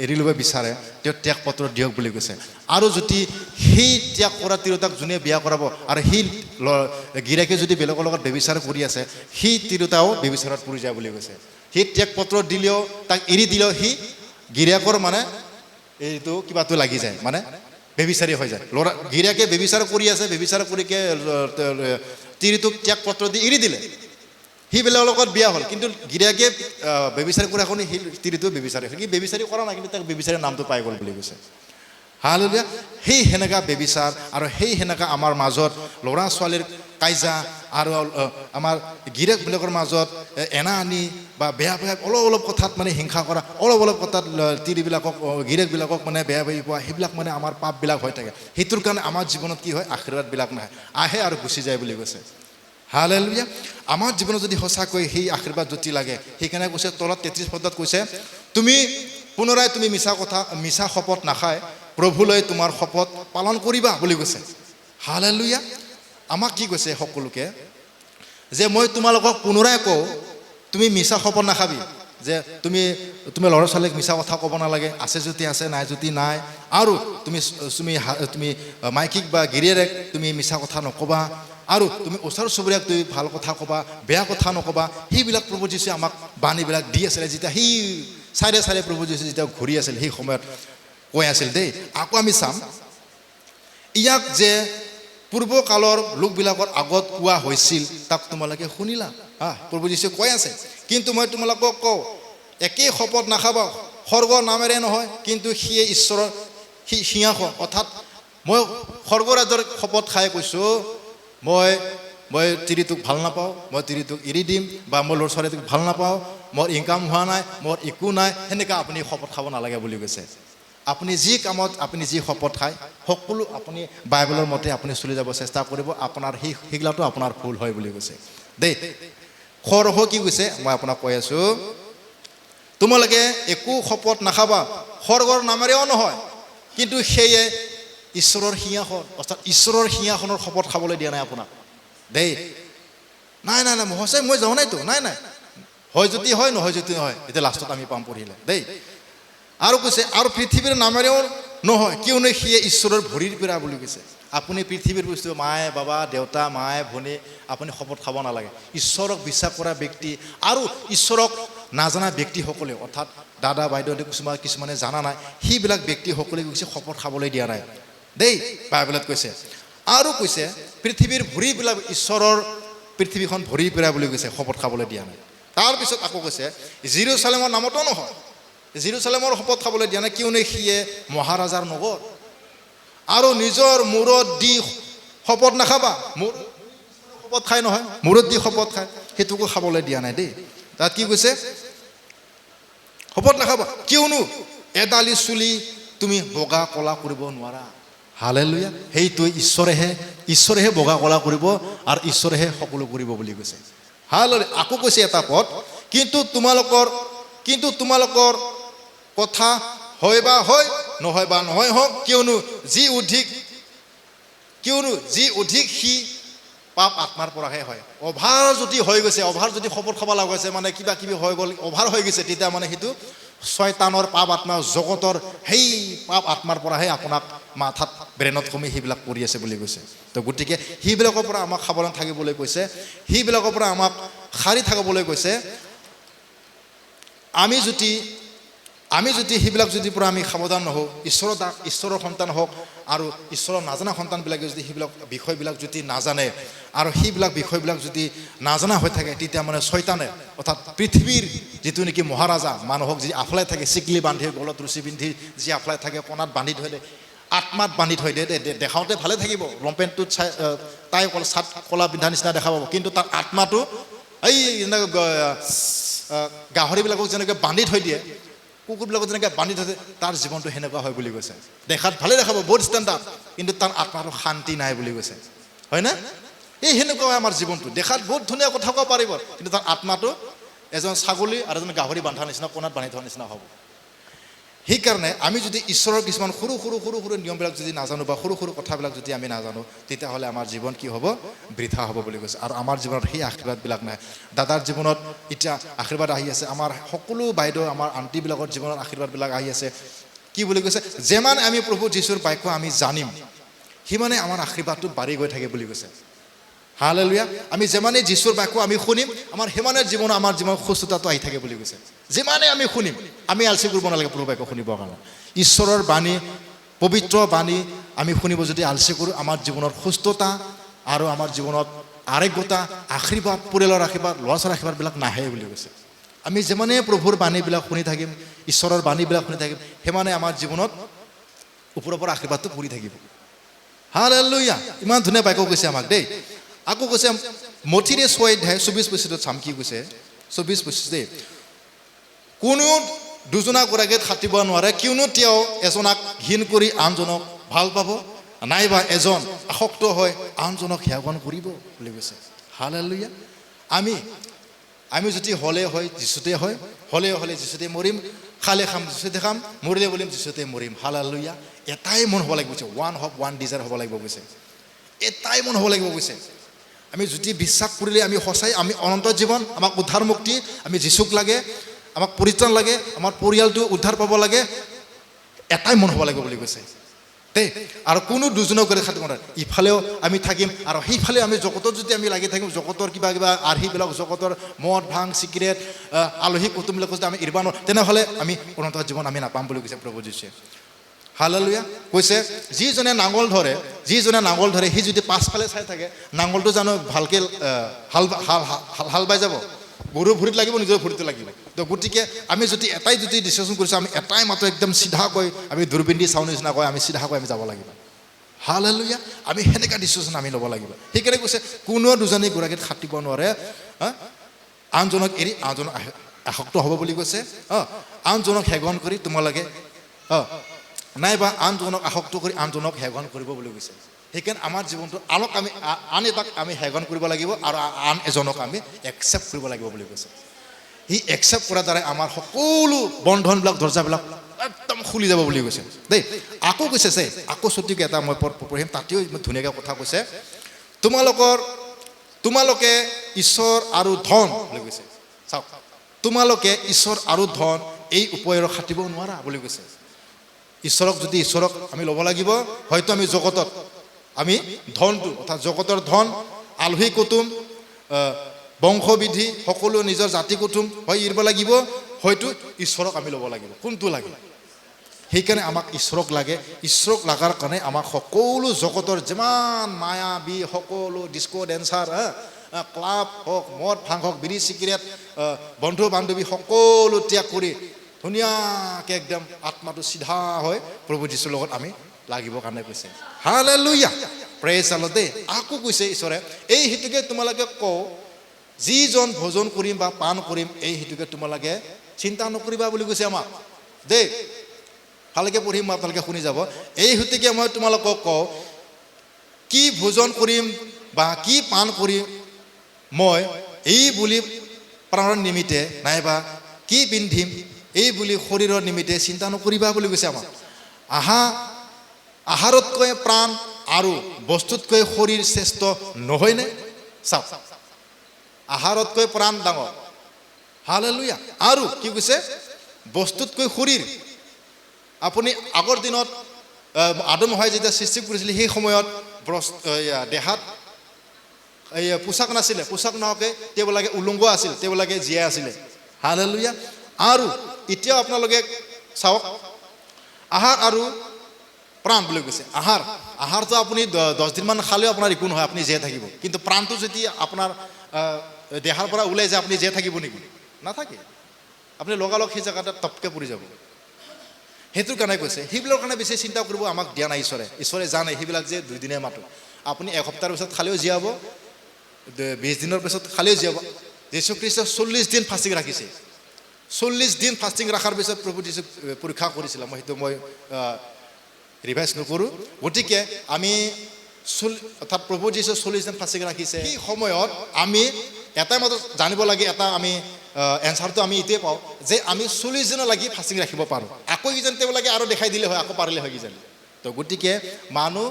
এৰি ল'ব বিচাৰে তেওঁ ত্যাগপত্ৰ দিয়ক বুলি কৈছে আৰু যদি সেই ত্যাগ কৰা তিৰোতাক যোনে বিয়া কৰাব আৰু সেই গিৰাকে যদি বেলেগৰ লগত ব্যভিচাৰ কৰি আছে সেই তিৰোতাও ব্যভিচাৰত পৰি যায় বুলি কৈছে সেই ত্যাগপত্ৰ দিলেও তাক এৰি দিলেও সি গিৰিয়াকৰ মানে এইটো কিবাটো লাগি যায় মানে ব্যভিচাৰী হৈ যায় গিৰিয়াকে ব্যভিচাৰ কৰি আছে ব্যভিচাৰ কৰিকে তিৰিটোক ত্যাগপত্ৰ দি এৰি দিলে সেইবিলাকৰ লগত বিয়া হ'ল কিন্তু গিৰিয়াকে ব্যভিচাৰী কৰা শুনি সেই তিৰিটো ব্যভিচাৰী সি ব্যভিচাৰী কৰা নাই কিন্তু তাক ব্যভিচাৰীৰ নামটো পাই গ'ল বুলি কৈছে হালেলুয়া সেই সেনেকা ব্যভিচাৰ আৰু সেই সেনেকা আমাৰ মাজত ল'ৰা ছোৱালীৰ কাইজা আৰু আমাৰ গিৰিয়েকবিলাকৰ মাজত এনা আনি বা বেয়া অলপ কথাত মানে হিংসা কৰা অলপ কথাত তিৰিবিলাকক গিৰিয়েকবিলাকক মানে বেয়া বেৰি পোৱা সেইবিলাক মানে আমাৰ পাপবিলাক হৈ থাকে সেইটোৰ কাৰণে আমাৰ জীৱনত কি হয় আশীৰ্বাদবিলাক নাহে আহে আৰু গুচি যায় বুলি কৈছে হালেলুয়া আমাৰ জীৱনত যদি সঁচাকৈ সেই আশীৰ্বাদ যদি লাগে সেইকাৰণে কৈছে তলত 33 পদত কৈছে পুনৰাই তুমি মিছা শপত নাখায় প্ৰভুলৈ তোমাৰ শপত পালন কৰিবা বুলি কৈছে হালেলুয়া আমাক কি কৈছে সকলোকে যে মই তোমালোকক পুনৰাই কওঁ তুমি মিছা শপত নাখাবি যে তুমি ল'ৰা ছোৱালীক মিছা কথা ক'ব নালাগে আছে যদি আছে নাই যদি নাই আৰু তুমি মাইকীক বা গিৰিয়েৰক তুমি মিছা কথা নক'বা আৰু তুমি ওচৰ চুবুৰীয়াক তুমি ভাল কথা ক'বা বেয়া কথা নক'বা সেইবিলাক প্ৰভু যীশুৱে আমাক বাণীবিলাক দি আছিলে যেতিয়া সেই চাইডে প্ৰভু যীশু যেতিয়া ঘূৰি আছিল সেই সময়ত কৈ আছিল দেই আকৌ আমি চাম ইয়াক যে পূৰ্বকালৰ লোকবিলাকৰ আগত কোৱা হৈছিল তাক তোমালোকে শুনিলা প্ৰভু যীশুৱে কৈ আছে কিন্তু মই তোমালোকক কওঁ একেই শপত নাখাবা স্বৰ্গৰ নামেৰে নহয় কিন্তু সিয়ে ঈশ্বৰৰ সিংহাসন অৰ্থাৎ মই স্বৰ্গৰাজৰ শপত খাই কৈছোঁ মই তিৰিটোক ভাল নাপাওঁ মই তিৰিটোক এৰি দিম বা মই ল'ৰা ছোৱালীটোক ভাল নাপাওঁ মোৰ ইনকাম হোৱা নাই মোৰ একো নাই সেনেকৈ আপুনি শপত খাব নালাগে বুলি কৈছে আপুনি যি কামত আপুনি যি শপত খায় সকলো আপুনি বাইবেলৰ মতে আপুনি চলি যাব চেষ্টা কৰিব আপোনাৰ সেইগিলাটো আপোনাৰ ভুল হয় বুলি কৈছে দেই সৰহ কি কৈছে মই আপোনাক কৈ আছোঁ তোমালোকে একো শপত নাখাবা স্বৰ্গৰ নামেৰেও নহয় কিন্তু সেয়ে ঈশ্বৰৰ সিংহাসন অৰ্থাৎ ঈশ্বৰৰ সিংহাসনৰ শপত খাবলৈ দিয়া নাই আপোনাক দেই নাই সঁচাই মই যোৱা নাইতো নাই হয় যদি হয় নহয় যদি নহয় এতিয়া লাষ্টত আমি পাম পঢ়িলে দেই আৰু কৈছে আৰু পৃথিৱীৰ নামেৰেও নহয় কিয়নো সিয়ে ঈশ্বৰৰ ভৰিৰ পীৰা বুলি কৈছে আপুনি পৃথিৱীৰ বস্তু মায়ে বাবা দেউতা মায়ে ভনী আপুনি শপত খাব নালাগে ঈশ্বৰক বিশ্বাস কৰা ব্যক্তি আৰু ঈশ্বৰক নাজানা ব্যক্তিসকলে অৰ্থাৎ দাদা বাইদেউ কিছুমানে জানা নাই সেইবিলাক ব্যক্তিসকলে কৈছে শপত খাবলৈ দিয়া নাই দেই বাইবেলত কৈছে আৰু কৈছে পৃথিৱীৰ ভৰিবিলাক ঈশ্বৰৰ পৃথিৱীখন ভৰিৰ পীৰা বুলি কৈছে শপত খাবলৈ দিয়া নাই তাৰপিছত আকৌ কৈছে জেৰুজালেমৰ নামতো নহয় জেৰুজালেমৰ শপত খাবলৈ দিয়া নাই কিয়নো সিয়ে মহাৰাজাৰ নগৰ আৰু নিজৰ মূৰত দি শপত নাখাবা মোৰ শপত খাই নহয় মূৰত দি শপত খায় সেইটোকো খাবলৈ দিয়া নাই দেই তাত কি কৈছে শপত নাখাবা কিয়নো এডালি চুলি তুমি বগা কলা কৰিব নোৱাৰা হালেলুয়া সেইটো ঈশ্বৰেহে বগা কলা কৰিব আৰু ঈশ্বৰেহে সকলো কৰিব বুলি কৈছে হালেলুয়া আকৌ কৈছে এটা পদ কিন্তু তোমালোকৰ কথা হয় বা হয় নহয় বা নহয় হওক কিয়নো যি অধিক সি পাপ আত্মাৰ পৰাহে হয় অভাৰ যদি হৈ গৈছে অভাৰ যদি শপত খাব লগা হৈছে মানে কিবা কিবি হৈ গ'ল অভাৰ হৈ গৈছে তেতিয়া মানে সেইটো শয়তানৰ পাপ আত্মা জগতৰ সেই পাপ আত্মাৰ পৰাহে আপোনাক মাথাত ব্ৰেইনত কমি সেইবিলাক কৰি আছে বুলি কৈছে তো গতিকে সেইবিলাকৰ পৰা আমাক সাৱধান থাকিবলৈ কৈছে সেইবিলাকৰ পৰা আমাক সাৰি থাকিবলৈ কৈছে আমি যদি সেইবিলাক যদি পৰা আমি সাৱধান নহওঁ ঈশ্বৰৰ সন্তান হওক আৰু ঈশ্বৰৰ নাজানা সন্তানবিলাকে যদি সেইবিলাক বিষয়বিলাক যদি নাজানে আৰু সেইবিলাক বিষয়বিলাক যদি নাজানা হৈ থাকে তেতিয়া মানে শয়তানে অৰ্থাৎ পৃথিৱীৰ যিটো নেকি মহাৰাজা মানুহক যি আফলাই থাকে চিকলি বান্ধি গলত ৰছী পিন্ধি যি আফলাই থাকে কণাত বান্ধি থৈ দে আত্মাত বান্ধি থৈ দে দেখাওঁতে ভালে থাকিব লম্পেণ্টটোত চাই তাই চাট কলা পিন্ধা নিচিনা দেখা পাব কিন্তু তাৰ আত্মাটো এই গাহৰিবিলাকক যেনেকৈ বান্ধি থৈ দিয়ে কুকুৰবিলাকক যেনেকৈ বান্ধি থৈ দিয়ে তাৰ জীৱনটো সেনেকুৱা হয় বুলি কৈছে দেখাত ভালে দেখাব বহুত ষ্টেণ্ডাৰ্ড কিন্তু তাৰ আত্মাটো শান্তি নাই বুলি কৈছে হয় না এই সেনেকুৱা হয় আমাৰ জীৱনটো দেখাত বহুত ধুনীয়া কথা ক'ব পাৰিব কিন্তু তাৰ আত্মাটো এজন ছাগলী আৰু এজন গাহৰি বান্ধা নিচিনা কোণাত বান্ধি থোৱাৰ নিচিনা হ'ব সেইকাৰণে আমি যদি ঈশ্বৰৰ কিছুমান সৰু নিয়মবিলাক যদি নাজানো বা সৰু কথাবিলাক যদি আমি নাজানো তেতিয়াহ'লে আমাৰ জীৱন কি হ'ব বৃথা হ'ব বুলি কৈছে আৰু আমাৰ জীৱনত সেই আশীৰ্বাদবিলাক নাই দাদাৰ জীৱনত এতিয়া আশীৰ্বাদ আহি আছে আমাৰ সকলো বাইদেউ আমাৰ আণ্টিবিলাকৰ জীৱনত আশীৰ্বাদবিলাক আহি আছে কি বুলি কৈছে যিমান আমি প্ৰভু যীশুৰ বাক্য আমি জানিম সিমানে আমাৰ আশীৰ্বাদটো বাঢ়ি গৈ থাকে বুলি কৈছে হালেলুয়া আমি যিমানে যীশুৰ বাক্য আমি শুনিম আমাৰ সিমানে আমাৰ জীৱনত সুস্থতাটো আহি থাকে বুলি কৈছে যিমানে আমি শুনিম আমি আলচি কৰিব নালাগে প্ৰভু বাক্য শুনিবৰ কাৰণে ঈশ্বৰৰ বাণী পবিত্ৰ বাণী আমি শুনিব যদি আলচি কৰোঁ আমাৰ জীৱনত সুস্থতা আৰু আমাৰ জীৱনত আৰোগ্যতা আশীৰ্বাদ পৰিয়ালৰ আশীৰ্বাদ ল'ৰা ছোৱালীৰ আশীৰ্বাদবিলাক নাহে বুলি কৈছে আমি যিমানে প্ৰভুৰ বাণীবিলাক শুনি থাকিম ঈশ্বৰৰ বাণীবিলাক শুনি থাকিম সিমানে আমাৰ জীৱনত ওপৰৰ পৰা আশীৰ্বাদটো পৰি থাকিব হালেলুয়া ইমান ধুনীয়া বাক্য কৈছে আমাক দেই আকৌ কৈছে মথিৰে 6 অধ্যায় 24-25 চাম কি কৈছে 24-25 দেই কোনেও দুজনা গৰাকীক খাটিব নোৱাৰে কিয়নো তেওঁ এজনক ঘিণ কৰি আনজনক ভাল পাব নাইবা এজন আসক্ত হৈ আনজনক সেৱন কৰিব বুলি কৈছে হালেলুয়া আমি যদি হ'লে হয় যিচুতে হয় হ'লে যিচুতে মৰিম খালে খাম যিচুতে খাম মৰিলে বলিম যিচুতে মৰিম হালেলুয়া এটাই মন হ'ব লাগিব ওৱান ডিজায়াৰ হ'ব লাগিব কৈছে এটাই মন হ'ব লাগিব কৈছে আমি যদি বিশ্বাস কৰিলে আমি সঁচাই আমি অনন্ত জীৱন আমাক উদ্ধাৰ মুক্তি আমি যীশুক লাগে আমাক পৰিত্ৰাণ লাগে আমাৰ পৰিয়ালটো উদ্ধাৰ পাব লাগে এটাই মন হ'ব লাগিব বুলি কৈছে দেই আৰু কোনো দুজনক কৰি খাটিব নোৱাৰে ইফালেও আমি থাকিম আৰু সেইফালে আমি জগতত যদি আমি লাগি থাকিম জগতৰ কিবা আৰ্হিবিলাক জগতৰ মদ ভাং চিগাৰেট আলহী কুটুমবিলাক যদি আমি এৰিব নোৱাৰোঁ তেনেহ'লে আমি অনন্ত জীৱন আমি নাপাম বুলি কৈছে প্ৰভু যীশুৱে হালেলুয়া কৈছে যিজনে নাঙল ধৰে সি যদি পাছফালে চাই থাকে নাঙলটো জানো ভালকৈ হাল বাই যাব গৰুৰ ভৰিত লাগিব নিজৰ ভৰিটো লাগিব তো গতিকে আমি যদি এটাই ডিচিশ্যন কৰিছোঁ আমি এটাই মাত্ৰ একদম চিধাকৈ আমি দূৰবীন দি চাওঁ নিচিনাকৈ আমি চিধাকৈ আমি যাব লাগিব হালেলুয়া আমি সেনেকুৱা ডিচিশ্যন আমি ল'ব লাগিব সেইকাৰণে কৈছে কোনো দুজনী গৰাকীত খাটিব নোৱাৰে আনজনক এৰি আনজনক আসক্ত হ'ব বুলি কৈছে আনজনক সেৱন কৰি তোমালোকে নাইবা আনজনক আসক্ত কৰি আনজনক সেৱন কৰিব বুলি কৈছে সেইকাৰণে আমাৰ জীৱনটো আন এটাক আমি সেৱন কৰিব লাগিব আৰু আন এজনক আমি একচেপ্ট কৰিব লাগিব বুলি কৈছে সি একচেপ্ট কৰাৰ দ্বাৰাই আমাৰ সকলো বন্ধনবিলাক দৰ্জাবিলাক একদম খুলি যাব বুলি কৈছে দেই আকৌ কৈছে আকৌ চুটিকৈ এটা মই পঢ়িম তাতেও ধুনীয়াকৈ কথা কৈছে তোমালোকে ঈশ্বৰ আৰু ধন বুলি কৈছে চাওক তোমালোকে ঈশ্বৰ আৰু ধন এই উপায়েৰে খাটিব নোৱাৰা বুলি কৈছে ঈশ্বৰক আমি ল'ব লাগিব হয়তো আমি জগতত আমি ধনটো অৰ্থাৎ জগতৰ ধন আলহী কুটুম বংশবিধি সকলো নিজৰ জাতি কুটুম হয় এৰিব লাগিব হয়তো ঈশ্বৰক আমি ল'ব লাগিব কোনটো লাগে সেইকাৰণে আমাক ঈশ্বৰক লাগে ঈশ্বৰক লাগাৰ কাৰণে আমাক সকলো জগতৰ যিমান মায়াবী সকলো ডিস্কো ডেন্সাৰ ক্লাব হওক মদ ভাং হওক বিড়ি চিগাৰেট বন্ধু বান্ধৱী সকলো ত্যাগ কৰি ধুনীয়াকৈ একদম আত্মাটো চিধা হৈ প্ৰভু যীশুৰ লগত আমি লাগিবৰ কাৰণে কৈছে হালেলুয়া প্ৰেজ দ্য লৰ্ড দেই আকৌ কৈছে ঈশ্বৰে এই হেতুকে তোমালোকে কওঁ যিজন ভোজন কৰিম বা পান কৰিম এই হেতুকে তোমালোকে চিন্তা নকৰিবা বুলি কৈছে আমাক দেই ভালকৈ পঢ়িম মই আপোনালোকে শুনি যাব এই হেতুকে মই তোমালোকক কওঁ কি ভোজন কৰিম বা কি পান কৰিম মই এই বুলি প্ৰাণৰ নিমিত্তে নাইবা কি পিন্ধিম এই বুলি শৰীৰৰ নিমিত্তে চিন্তা নকৰিবা বুলি কৈছে আমাক আহাৰতকৈ প্ৰাণ আৰু বস্তুতকৈ শৰীৰ শ্ৰেষ্ঠ নহয়নে চাওক আহাৰতকৈ প্ৰাণ ডাঙৰ হালেলুয়া আৰু কি কৈছে বস্তুতকৈ শৰীৰ আপুনি আগৰ দিনত আদম হয় যেতিয়া সৃষ্টি কৰিছিলে সেই সময়ত দেহাত এই পোছাক নাছিলে পোছাক নহওকে তেওঁলোকে উলংগ আছিল তেওঁলোকে জীয়াই আছিলে হালেলুয়া আৰু এতিয়াও আপোনালোকে চাওক আহাৰ আৰু প্ৰাণ বুলি কৈছে আহাৰটো আপুনি 10 দিনমান খালেও আপোনাৰ একো নহয় আপুনি জীয়াই থাকিব কিন্তু প্ৰাণটো যদি আপোনাৰ দেহাৰ পৰা ওলাই যায় আপুনি জীয়াই থাকিব নেকি নাথাকে আপুনি লগালগ সেই জেগাতে টপকে পৰি যাব সেইটোৰ কাৰণে কৈছে সেইবিলাকৰ কাৰণে বেছি চিন্তা কৰিব আমাক দিয়া নাই ঈশ্বৰে জানে সেইবিলাক যে 2 দিনে মাতো আপুনি এসপ্তাহৰ পিছত খালেও জীয়াব 20 দিনৰ পিছত খালেও জীয়াব যীশু খ্ৰীষ্ট 40 দিন ফাষ্টিং ৰাখিছে 40 দিন ফাষ্টিং ৰাখাৰ পিছত প্ৰভু যীশু পৰীক্ষা কৰিছিল মই সেইটো মই ৰিভাইজ নকৰোঁ গতিকে আমি অৰ্থাৎ প্ৰভু যীশু 40 দিন ফাষ্টিং ৰাখিছে সেই সময়ত আমি এটাই মাত্ৰ জানিব লাগে এটা আমি এনচাৰটো আমি এতিয়াই পাওঁ যে আমি 40 দিনৰ লাগি ফাষ্টিং ৰাখিব পাৰোঁ আকৌ কিজানি তেওঁলোকে আৰু দেখাই দিলে হয় আকৌ পাৰিলে হয় কিজানি তো গতিকে মানুহ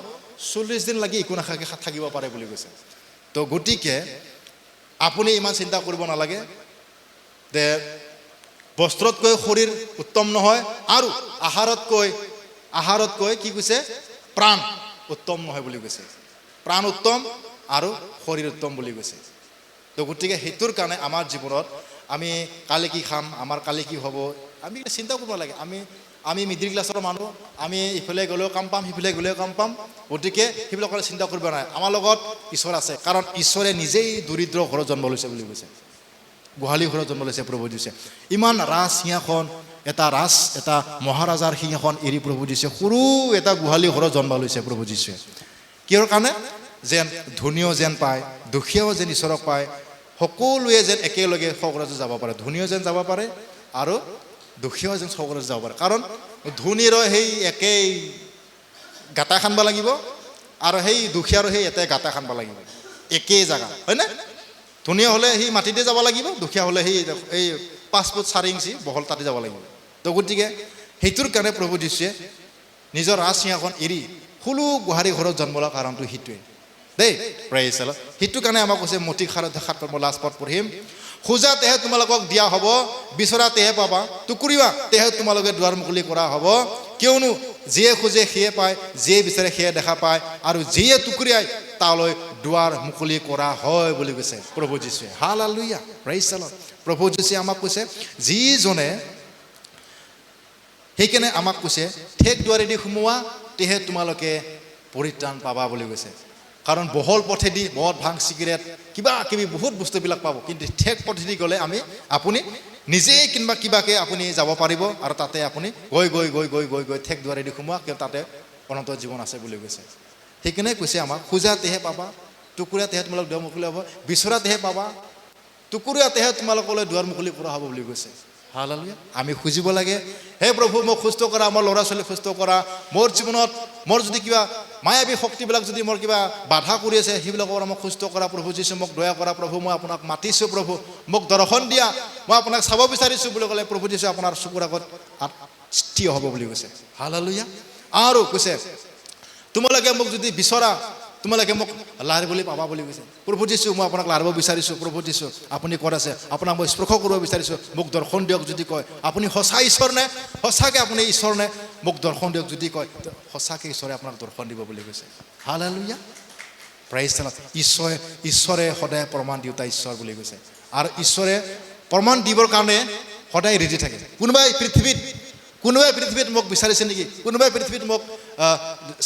40 দিন লাগি একো নাখাকে থাকিব পাৰে বুলি কৈছে তো গতিকে আপুনি ইমান চিন্তা কৰিব নালাগে যে বস্ত্ৰতকৈ শৰীৰ উত্তম নহয় আৰু আহাৰতকৈ কি কৈছে প্ৰাণ উত্তম নহয় বুলি কৈছে প্ৰাণ উত্তম আৰু শৰীৰ উত্তম বুলি কৈছে তো গতিকে সেইটোৰ কাৰণে আমাৰ জীৱনত আমি কালি কি খাম আমাৰ কালি কি হ'ব আমি চিন্তা কৰিব নালাগে আমি মিডিল ক্লাছৰ মানুহ আমি ইফালে গ'লেও কাম পাম সিফালে গ'লেও কাম পাম গতিকে সেইবিলাকৰ চিন্তা কৰিব নাই আমাৰ লগত ঈশ্বৰ আছে কাৰণ ঈশ্বৰে নিজেই দৰিদ্ৰ ঘৰত জন্ম লৈছে বুলি কৈছে গোহালি ঘৰত জন্ম লৈছে প্ৰভু দিছে ইমান ৰাজ সিংহাসন এটা মহাৰাজাৰ সিংহাসন এৰি প্ৰভু দিছে সৰু এটা গোহালি ঘৰত জন্ম লৈছে প্ৰভু দিছে কিহৰ কাৰণে যেন ধনীও যেন পায় দুখীয়াও যেন ঈশ্বৰক পায় সকলোৱে যেন একেলগে স্বৰ্গৰাজ্যত যাব পাৰে ধনীও যেন যাব পাৰে আৰু দুখীয়াও যেন স্বৰ্গৰাজ্যত যাব পাৰে কাৰণ ধনীৰো সেই একেই গাঁতা খান্দিব লাগিব আৰু সেই দুখীয়াৰো সেই এটাই গাঁতা খান্দিব লাগিব একেই জেগা হয়নে ধনীয়া হ'লে সেই মাটিতে যাব লাগিব দুখীয়া হ'লে সেই এই 5 ফুট 4 ইঞ্চি বহল তাতে যাব লাগিব তো গতিকে সেইটোৰ কাৰণে প্ৰভু যীশুৱে নিজৰ ৰাজ সিংহাসন এৰি সৰু গোহালি ঘৰত জন্ম লোৱাৰ কাৰণটো সেইটোৱে দেই প্ৰেইজ দ্য লৰ্ড সেইটো কাৰণে আমাক কৈছে মতি 7 মই লাষ্ট পদ পঢ়িম খোজা তেহে তোমালোকক দিয়া হ'ব বিচৰা তেহে পাবা টুকুৰিবা তেহে তোমালোকে দুৱাৰ মুকলি কৰা হ'ব কিয়নো যিয়ে খোজে সিয়ে পায় যিয়ে বিচাৰে সিয়ে দেখা পায় আৰু যিয়ে টুকুৰিয়াই তালৈ দুৱাৰ মুকলি কৰা হয় বুলি কৈছে প্ৰভু যীশুৱে হালেলুয়া প্ৰেইজ দ্য লৰ্ড প্ৰভু যীশুৱে আমাক কৈছে যিজনে সেইকাৰণে আমাক কৈছে ঠেক দুৱাৰেদি সোমোৱা তেহে তোমালোকে পৰিত্ৰাণ পাবা বুলি কৈছে কাৰণ বহল পথেদি মদ ভাং চিগাৰেট কিবা কিবি বহুত বস্তুবিলাক পাব কিন্তু ঠেক পথেদি গ'লে আপুনি নিজেই কিবাকে আপুনি যাব পাৰিব আৰু তাতে আপুনি গৈ ঠেক দুৱাৰেদি সোমোৱা কিয় তাতে অনন্ত জীৱন আছে বুলি কৈছে সেইকাৰণে কৈছে আমাক খোজা তেহে পাবা টুকুৰা তেহে তোমালোক দুৱাৰ মুকলি হ'ব বিচৰা তেহে পাবা টুকুৰা তেহে তোমালোকলৈ দুৱাৰ মুকলি কৰা হ'ব বুলি কৈছে হালেলুয়া আমি খুজিব লাগে হে প্ৰভু মোক সুস্থ কৰা মোৰ ল'ৰা ছোৱালী সুস্থ কৰা মোৰ জীৱনত মোৰ যদি কিবা মায়াবী শক্তিবিলাক যদি মোৰ কিবা বাধা কৰি আছে সেইবিলাকৰ পৰা মোক সুস্থ কৰা প্ৰভু যীশু মোক দয়া কৰা প্ৰভু মই আপোনাক মাতিছোঁ প্ৰভু মোক দৰ্শন দিয়া মই আপোনাক চাব বিচাৰিছোঁ বুলি ক'লে প্ৰভু যীশু আপোনাৰ চকুৰ আগত স্থিৰ হ'ব বুলি কৈছে হালেলুয়া আৰু কৈছে তোমালোকে মোক যদি বিচৰা তোমালোকে মোক লাৰিবলৈ পাবা বুলি কৈছে। প্ৰভু যীশু মই আপোনাক লাৰিব বিচাৰিছোঁ, প্ৰভু যীশু আপুনি ক'ত আছে, আপোনাক মই স্পৰ্শ কৰিব বিচাৰিছোঁ, মোক দৰ্শন দিয়ক যদি কয়, আপুনি সঁচা ঈশ্বৰ নে, সঁচাকৈ আপুনি ঈশ্বৰ নে, মোক দৰ্শন দিয়ক যদি কয়, সঁচাকৈ ঈশ্বৰে আপোনাক দৰ্শন দিব বুলি কৈছে। Hallelujah, praise the lord. ঈশ্বৰে সদায় প্ৰমাণ দিওঁতা ঈশ্বৰ বুলি কৈছে, আৰু ঈশ্বৰে প্ৰমাণ দিবৰ কাৰণে সদায় ৰেডি থাকে। কোনোবাই পৃথিৱীত মোক বিচাৰিছে নেকি, কোনোবাই পৃথিৱীত মোক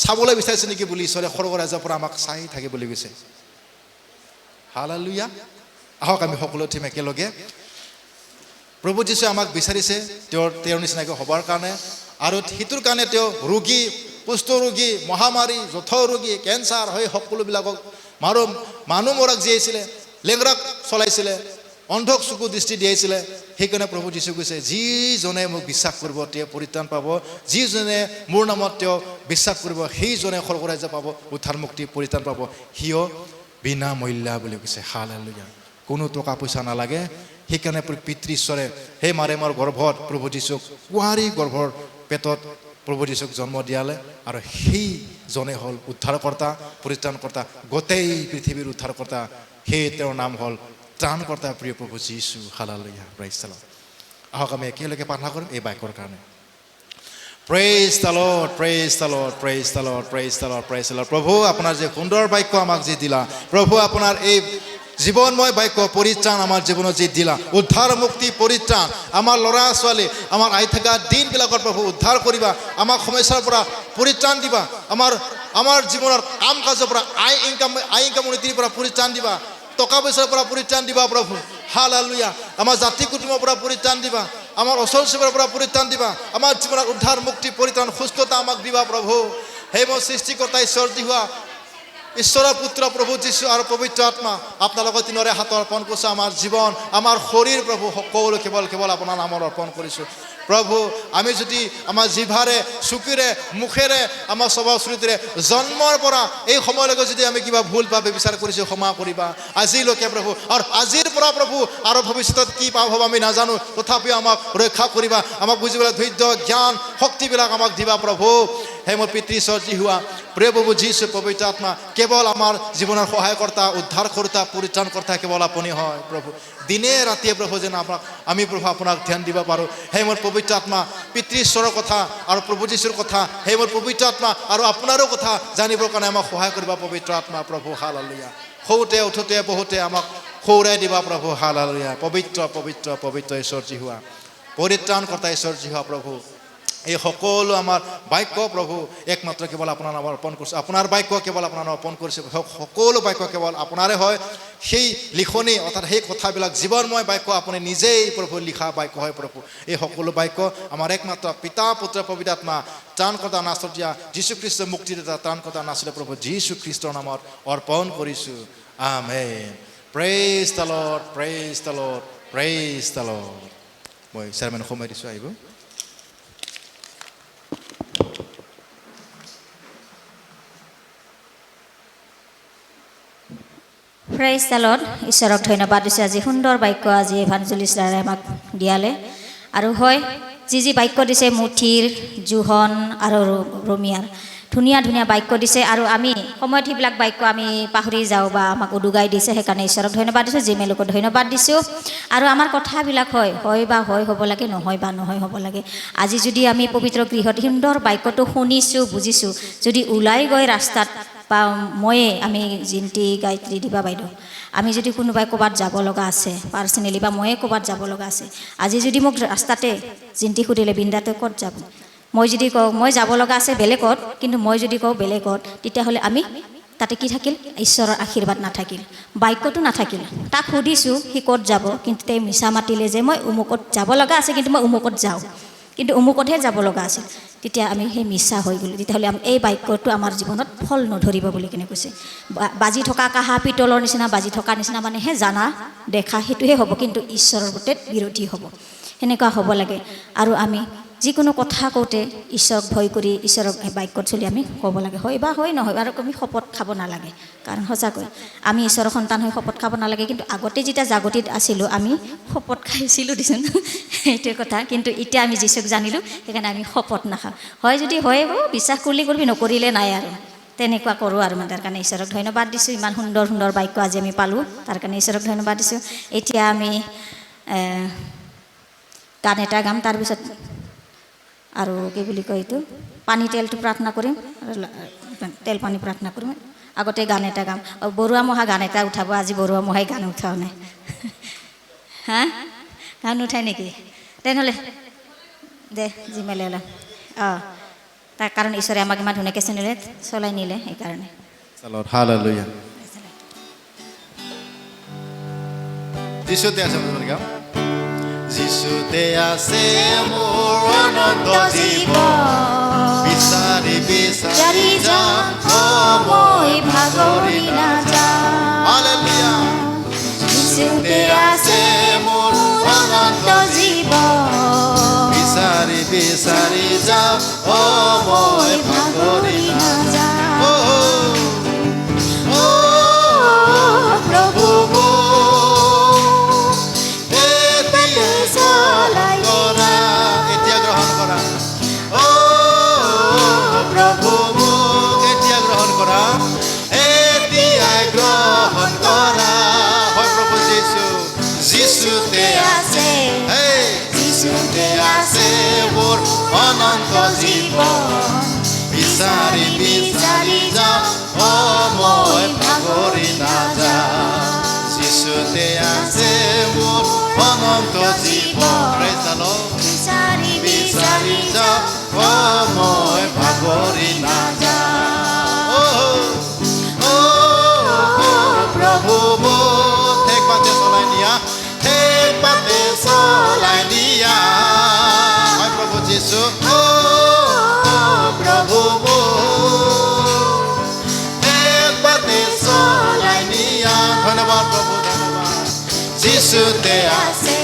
চাবলৈ বিচাৰিছে নেকি বুলি ঈশ্বৰে স্বৰ্গ ৰাজ্যৰ পৰা আমাক চাই থাকে বুলি কৈছে। হালেলুয়া। আহক আমি সকলো টিম একেলগে, প্ৰভু যীশুৱে আমাক বিচাৰিছে তেওঁৰ নিচিনাকৈ হ'বৰ কাৰণে, আৰু সেইটোৰ কাৰণে তেওঁ ৰোগী, কুষ্ঠ ৰোগী, মহামাৰী, যথ ৰোগী, কেঞ্চাৰ হৈ সকলোবিলাকক মানুহ মৰাক জীয়াইছিলে, লেংৰাক চলাইছিলে, অন্ধক চকু দৃষ্টি দিয়াইছিলে। সেইকাৰণে প্ৰভু যীশু কৈছে, যিজনে মোক বিশ্বাস কৰিব তেওঁ পৰিত্ৰাণ পাব, যিজনে মোৰ নামত তেওঁ বিশ্বাস কৰিব সেইজনে স্বৰ্গ ৰাজ্য পাব, উদ্ধাৰ মুক্তি পৰিত্ৰাণ পাব, সিও বিনামূল্যা বুলি কৈছে। হালেলুয়া। কোনো টকা পইচা নালাগে। সেইকাৰণে পিতৃ ঈশ্বৰে সেই মাৰিমৰ গৰ্ভত প্ৰভু যীশুক, কুঁৱাৰী গৰ্ভৰ পেটত প্ৰভু যীশুক জন্ম দিয়ালে, আৰু সেইজনে হ'ল উদ্ধাৰকৰ্তা, পৰিত্ৰাণকৰ্তা, গোটেই পৃথিৱীৰ উদ্ধাৰকৰ্তা। সেই তেওঁৰ নাম হ'ল ত্ৰাণকৰ্তা প্ৰিয় প্ৰভু যীশু। Hallelujah, praise the lord. আহক আমি একেলগে প্ৰাৰ্থনা কৰিম এই বাক্যৰ কাৰণে। Praise the lord, praise the lord, praise the lord, praise the lord, praise the lord. প্ৰভু আপোনাৰ যে সুন্দৰ বাক্য আমাক যি দিলা, প্ৰভু আপোনাৰ এই জীৱনময় বাক্য পৰিত্ৰাণ আমাৰ জীৱনত যি দিলা, উদ্ধাৰ মুক্তি পৰিত্ৰাণ, আমাৰ ল'ৰা ছোৱালী, আমাৰ আহি থকা দিনবিলাকৰ প্ৰভু উদ্ধাৰ কৰিবা, আমাক সমস্যাৰ পৰা পৰিত্ৰাণ দিবা, আমাৰ জীৱনৰ কাম কাজৰ পৰা আই ইনকাম উন্নতিৰ পৰা পৰিত্ৰাণ দিবা, টকা পইচাৰ পৰা পৰিত্ৰাণ দিবা প্ৰভু। হালেলুয়া। আমাৰ জাতি কুটুমৰ পৰা পৰিত্ৰাণ দিবা, আমাৰ ওচৰ চুবুৰীয়াৰ পৰা পৰিত্ৰাণ দিবা, আমাৰ জীৱনত উদ্ধাৰ মুক্তি পৰিত্ৰাণ সুস্থতা আমাক দিবা প্ৰভু। সেই মোৰ সৃষ্টিকৰ্তা ঈশ্বৰ যি হোৱা ঈশ্বৰৰ পুত্ৰ প্ৰভু যীশু আৰু পবিত্ৰ আত্মা আপোনালোকৰ তিনিওৰে হাত অৰ্পণ কৰিছোঁ। আমাৰ জীৱন, আমাৰ শৰীৰ প্ৰভু সকলো কেৱল আপোনাৰ নামত অৰ্পণ কৰিছোঁ প্ৰভু। আমি যদি আমাৰ জিভাৰে, চকুৰে, মুখেৰে, আমাৰ স্বভাৱ চৰিত্ৰে জন্মৰ পৰা এই সময়লৈকে যদি আমি কিবা ভুল বা ব্যৱচাৰ কৰিছোঁ, ক্ষমা কৰিবা আজিলৈকে প্ৰভু। আৰু আজিৰ পৰা প্ৰভু আৰু ভৱিষ্যতত কি পাব আমি নাজানো, তথাপিও আমাক ৰক্ষা কৰিবা, আমাক বুজিবলৈ ধৈৰ্য, জ্ঞান, শক্তিবিলাক আমাক দিবা প্ৰভু। হে মোৰ পিতৃ ঈশ্বৰ যি হোৱা প্ৰিয় প্ৰভু যীশু পবিত্ৰ আত্মা, কেৱল আমাৰ জীৱনৰ সহায়কৰ্তা, উদ্ধাৰকৰ্তা, পৰিত্ৰাণকৰ্তা কেৱল আপুনি হয় প্ৰভু। দিনে ৰাতিয়ে প্ৰভু যেন আমি প্ৰভু আপোনাক ধ্যান দিব পাৰোঁ। সেই মোৰ পবিত্ৰ আত্মা পিতৃ ঈশ্বৰৰ কথা আৰু প্ৰভু যীশুৰ কথা, সেই মোৰ পবিত্ৰ আত্মা আৰু আপোনাৰো কথা জানিবৰ কাৰণে আমাক সহায় কৰিবা পবিত্ৰ আত্মা প্ৰভু। হালেলুয়া। সৌতে উঠোতে বহুতে আমাক সৌৰাই দিবা প্ৰভু। হালেলুয়া। পবিত্ৰ পবিত্ৰ পবিত্ৰ ঈশ্বৰ যি হোৱা, পৰিত্ৰাণকৰ্তা ঈশ্বৰ যি হোৱা প্ৰভু, এই সকলো আমাৰ বাক্য প্ৰভু একমাত্ৰ কেৱল আপোনাৰ নামত অৰ্পণ কৰিছোঁ। আপোনাৰ বাক্য কেৱল আপোনাৰ নামত অৰ্পণ কৰিছোঁ। সকলো বাক্য কেৱল আপোনাৰে হয়। সেই লিখনি অৰ্থাৎ সেই কথাবিলাক জীৱনময় বাক্য আপুনি নিজেই প্ৰভু লিখা বাক্য হয় প্ৰভু। এই সকলো বাক্য আমাৰ একমাত্ৰ পিতা পুত্ৰ পবিত্ৰ আত্মা ত্ৰাণকৰ্তা নাচতীয়া যীশুখ্ৰীষ্টৰ মুক্তিদাতা ত্ৰাণকৰ্তা নাছিলে প্ৰভু যীশুখ্ৰীষ্টৰ নামত অৰ্পণ কৰিছোঁ। Amen. Praise the lord, praise the lord, praise the lord. মই চেয়াৰমেন সময় দিছোঁ, আহিব। Praise the lord. ঈশ্বৰক ধন্যবাদ দিছোঁ, আজি সুন্দৰ বাক্য আজি ইভাঞ্জেলিষ্ট দ্বাৰাই আমাক দিয়ালে। আৰু হয়, যি বাক্য দিছে মুঠিৰ, জোহন আৰু ৰমিয়াৰ ধুনীয়া ধুনীয়া বাক্য দিছে, আৰু আমি সময়ত সেইবিলাক বাক্য আমি পাহৰি যাওঁ বা আমাক উদুগাই দিছে। সেইকাৰণে ঈশ্বৰক ধন্যবাদ দিছোঁ, জিমেলকো ধন্যবাদ দিছোঁ। আৰু আমাৰ কথাবিলাক হয় বা হয় হ'ব লাগে, নহয় বা নহয় হ'ব লাগে। আজি যদি আমি পবিত্ৰ গৃহত সুন্দৰ বাক্যটো শুনিছোঁ, বুজিছোঁ, যদি ওলাই গৈ ৰাস্তাত বা আমি জিন্তি গায়ত্ৰী দিবা বাইদেউ, আমি যদি কোনোবাই ক'ৰবাত যাব লগা আছে পাৰ্চনেলি, বা ময়ে ক'ৰবাত যাব লগা আছে, আজি যদি মোক ৰাস্তাতে জিন্তি সুধিলে বিন্দাতে ক'ত যাব, মই যদি কওঁ মই যাব লগা আছে বেলেগত, কিন্তু মই যদি কওঁ বেলেগত, তেতিয়াহ'লে আমি তাতে কি থাকিল? ঈশ্বৰৰ আশীৰ্বাদ নাথাকিল, বাক্যটো নাথাকিল। তাক সুধিছোঁ সি ক'ত যাব, কিন্তু তেওঁ মিছা মাতিলে যে মই অমুকত যাব লগা আছে, কিন্তু মই অমুকত যাওঁ, কিন্তু অমুকতহে যাব লগা আছিল। তেতিয়া আমি সেই মিছা হৈ গ'লোঁ। তেতিয়াহ'লে এই বাক্যটো আমাৰ জীৱনত ফল নধৰিব বুলি কিনে কৈছে। বাজি থকা কাঁহা পিতলৰ নিচিনা বাজি থকা নিচিনা মানেহে জানা দেখা সেইটোহে হ'ব, কিন্তু ঈশ্বৰৰ প্ৰতি বিৰোধী হ'ব। সেনেকুৱা হ'ব লাগে। আৰু আমি যিকোনো কথা কওঁতে ঈশ্বৰক ভয় কৰি ঈশ্বৰৰ বাক্যত চলি আমি ক'ব লাগে, হয় বা হয়, নহয়। আৰু আমি শপত খাব নালাগে, কাৰণ সঁচাকৈ আমি ঈশ্বৰৰ সন্তান হৈ শপত খাব নালাগে। কিন্তু আগতে যেতিয়া জাগতিত আছিলোঁ আমি শপত খাইছিলোঁ দিছোন, সেইটোৱে কথা। কিন্তু এতিয়া আমি যীশুক জানিলোঁ, সেইকাৰণে আমি শপত নাখাওঁ। হয় যদি হয়, বিশ্বাস কৰিলে কৰিবি, নকৰিলে নাই আৰু তেনেকুৱা কৰোঁ আৰু মই তাৰ কাৰণে ঈশ্বৰক ধন্যবাদ দিছোঁ। ইমান সুন্দৰ সুন্দৰ বাক্য আজি আমি পালোঁ, তাৰ কাৰণে ঈশ্বৰক ধন্যবাদ দিছোঁ। এতিয়া আমি গান এটা গাম, তাৰপিছত আৰু কি বুলি কয় এইটো পানী তেলটো প্ৰাৰ্থনা কৰিম, তেল পানী প্ৰাৰ্থনা কৰিম। আগতে গান এটা গাম। বৰুৱা মহা গান এটা উঠাব, আজি বৰুৱা মহাই গান উঠাও নাই। হা গান উঠাই নেকি? তেনেহ'লে দে জিমেলে অলপ তাৰ কাৰণ ঈশ্বৰে আমাক ইমান ধুনীয়াকৈ চিনিলে, চলাই নিলে, সেইকাৰণে। হালেলুয়া। যিশুতে আছে মোৰ গাম। যিশুতে আছে মোৰ অনন্ত জীৱন, বিচাৰি বিচাৰি যাম মই ভাগৰি নাযাম। হালেলুয়া। যিশুতে আছে মোৰ অনন্ত জীৱন, বিচাৰি বিচাৰি যাম মই ভাগৰি নাযাম। প্ৰভু এতিয়া গ্ৰহণ কৰা। প্ৰভু মোক এতিয়া গ্ৰহণ কৰা, এতিয়াই গ্ৰহণ কৰা। হয় প্ৰভু যীশু, যিশুতে আছে, যিশুতে আছে মোৰ অনন্ত জীৱন, বিচাৰি বিচাৰি যাম মই ভাগৰি নাযাম। যিশুতে আছে মোৰ অনন্ত জীৱন, প্ৰেজ দ্য লৰ্ড, বিচাৰি বিচাৰি যাম মই ভাগৰি নাযাম। প্ৰভু মোক ঠেক বাটে চলাই নিয়া, ঠেক বাটে চলাই নিয়া। হয় প্ৰভু যীশু, প্ৰভু মোক ঠেক বাটে চলাই নিয়া। ধন্যবাদ প্ৰভু, ধন্যবাদ। যিশুতে আছে,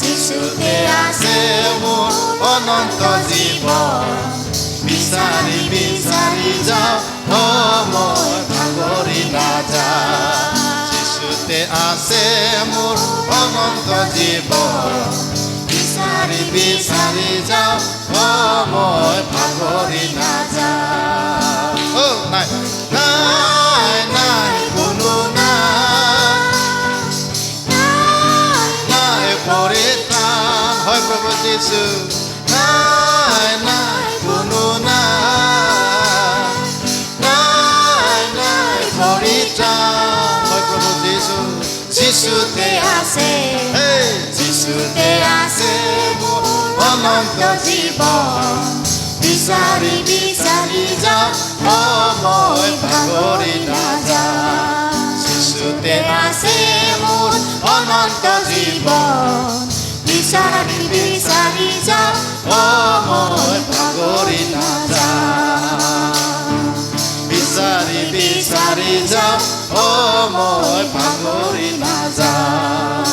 যিশুতে আছে মোৰ অনন্ত জীৱন, বিচাৰি বিচাৰি যাওঁ মই ভাগৰি নাযাম। যিশুতে আছে মোৰ অনন্ত জীৱন, বিচাৰি বিচাৰি যাওঁ মই ভাগৰি নাযাম। নাই নাই নাই কোনো নাই পৰিত্ৰাণ। হয় প্ৰভু যীশু, নাই নাই কোনো নাই নাই পৰিত্ৰাণ। হয় প্ৰভু যীশু, যিশুতে আছে, যিশুতে আছে মোৰ অনন্ত জীৱন, বিচাৰি বিচাৰি যাওঁ মই ভাগৰি নাযাম। যিশুতে আছে মোৰ অনন্ত জীৱন, বিচাৰি বিচাৰি যাওঁ মই ভাগৰি নাযাম। বিচাৰি বিচাৰি যাওঁ মই ভাগৰি নাযাম।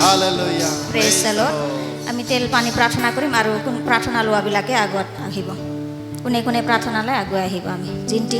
হালেলুয়া। Praise the lord. আমি তেল পানী প্ৰাৰ্থনা কৰিম আৰু প্ৰাৰ্থনা লোৱাবিলাকে আগত আহিব। কোনে কোনে প্ৰাৰ্থনালৈ আগুৱাই আহিব। আমি জিন্তি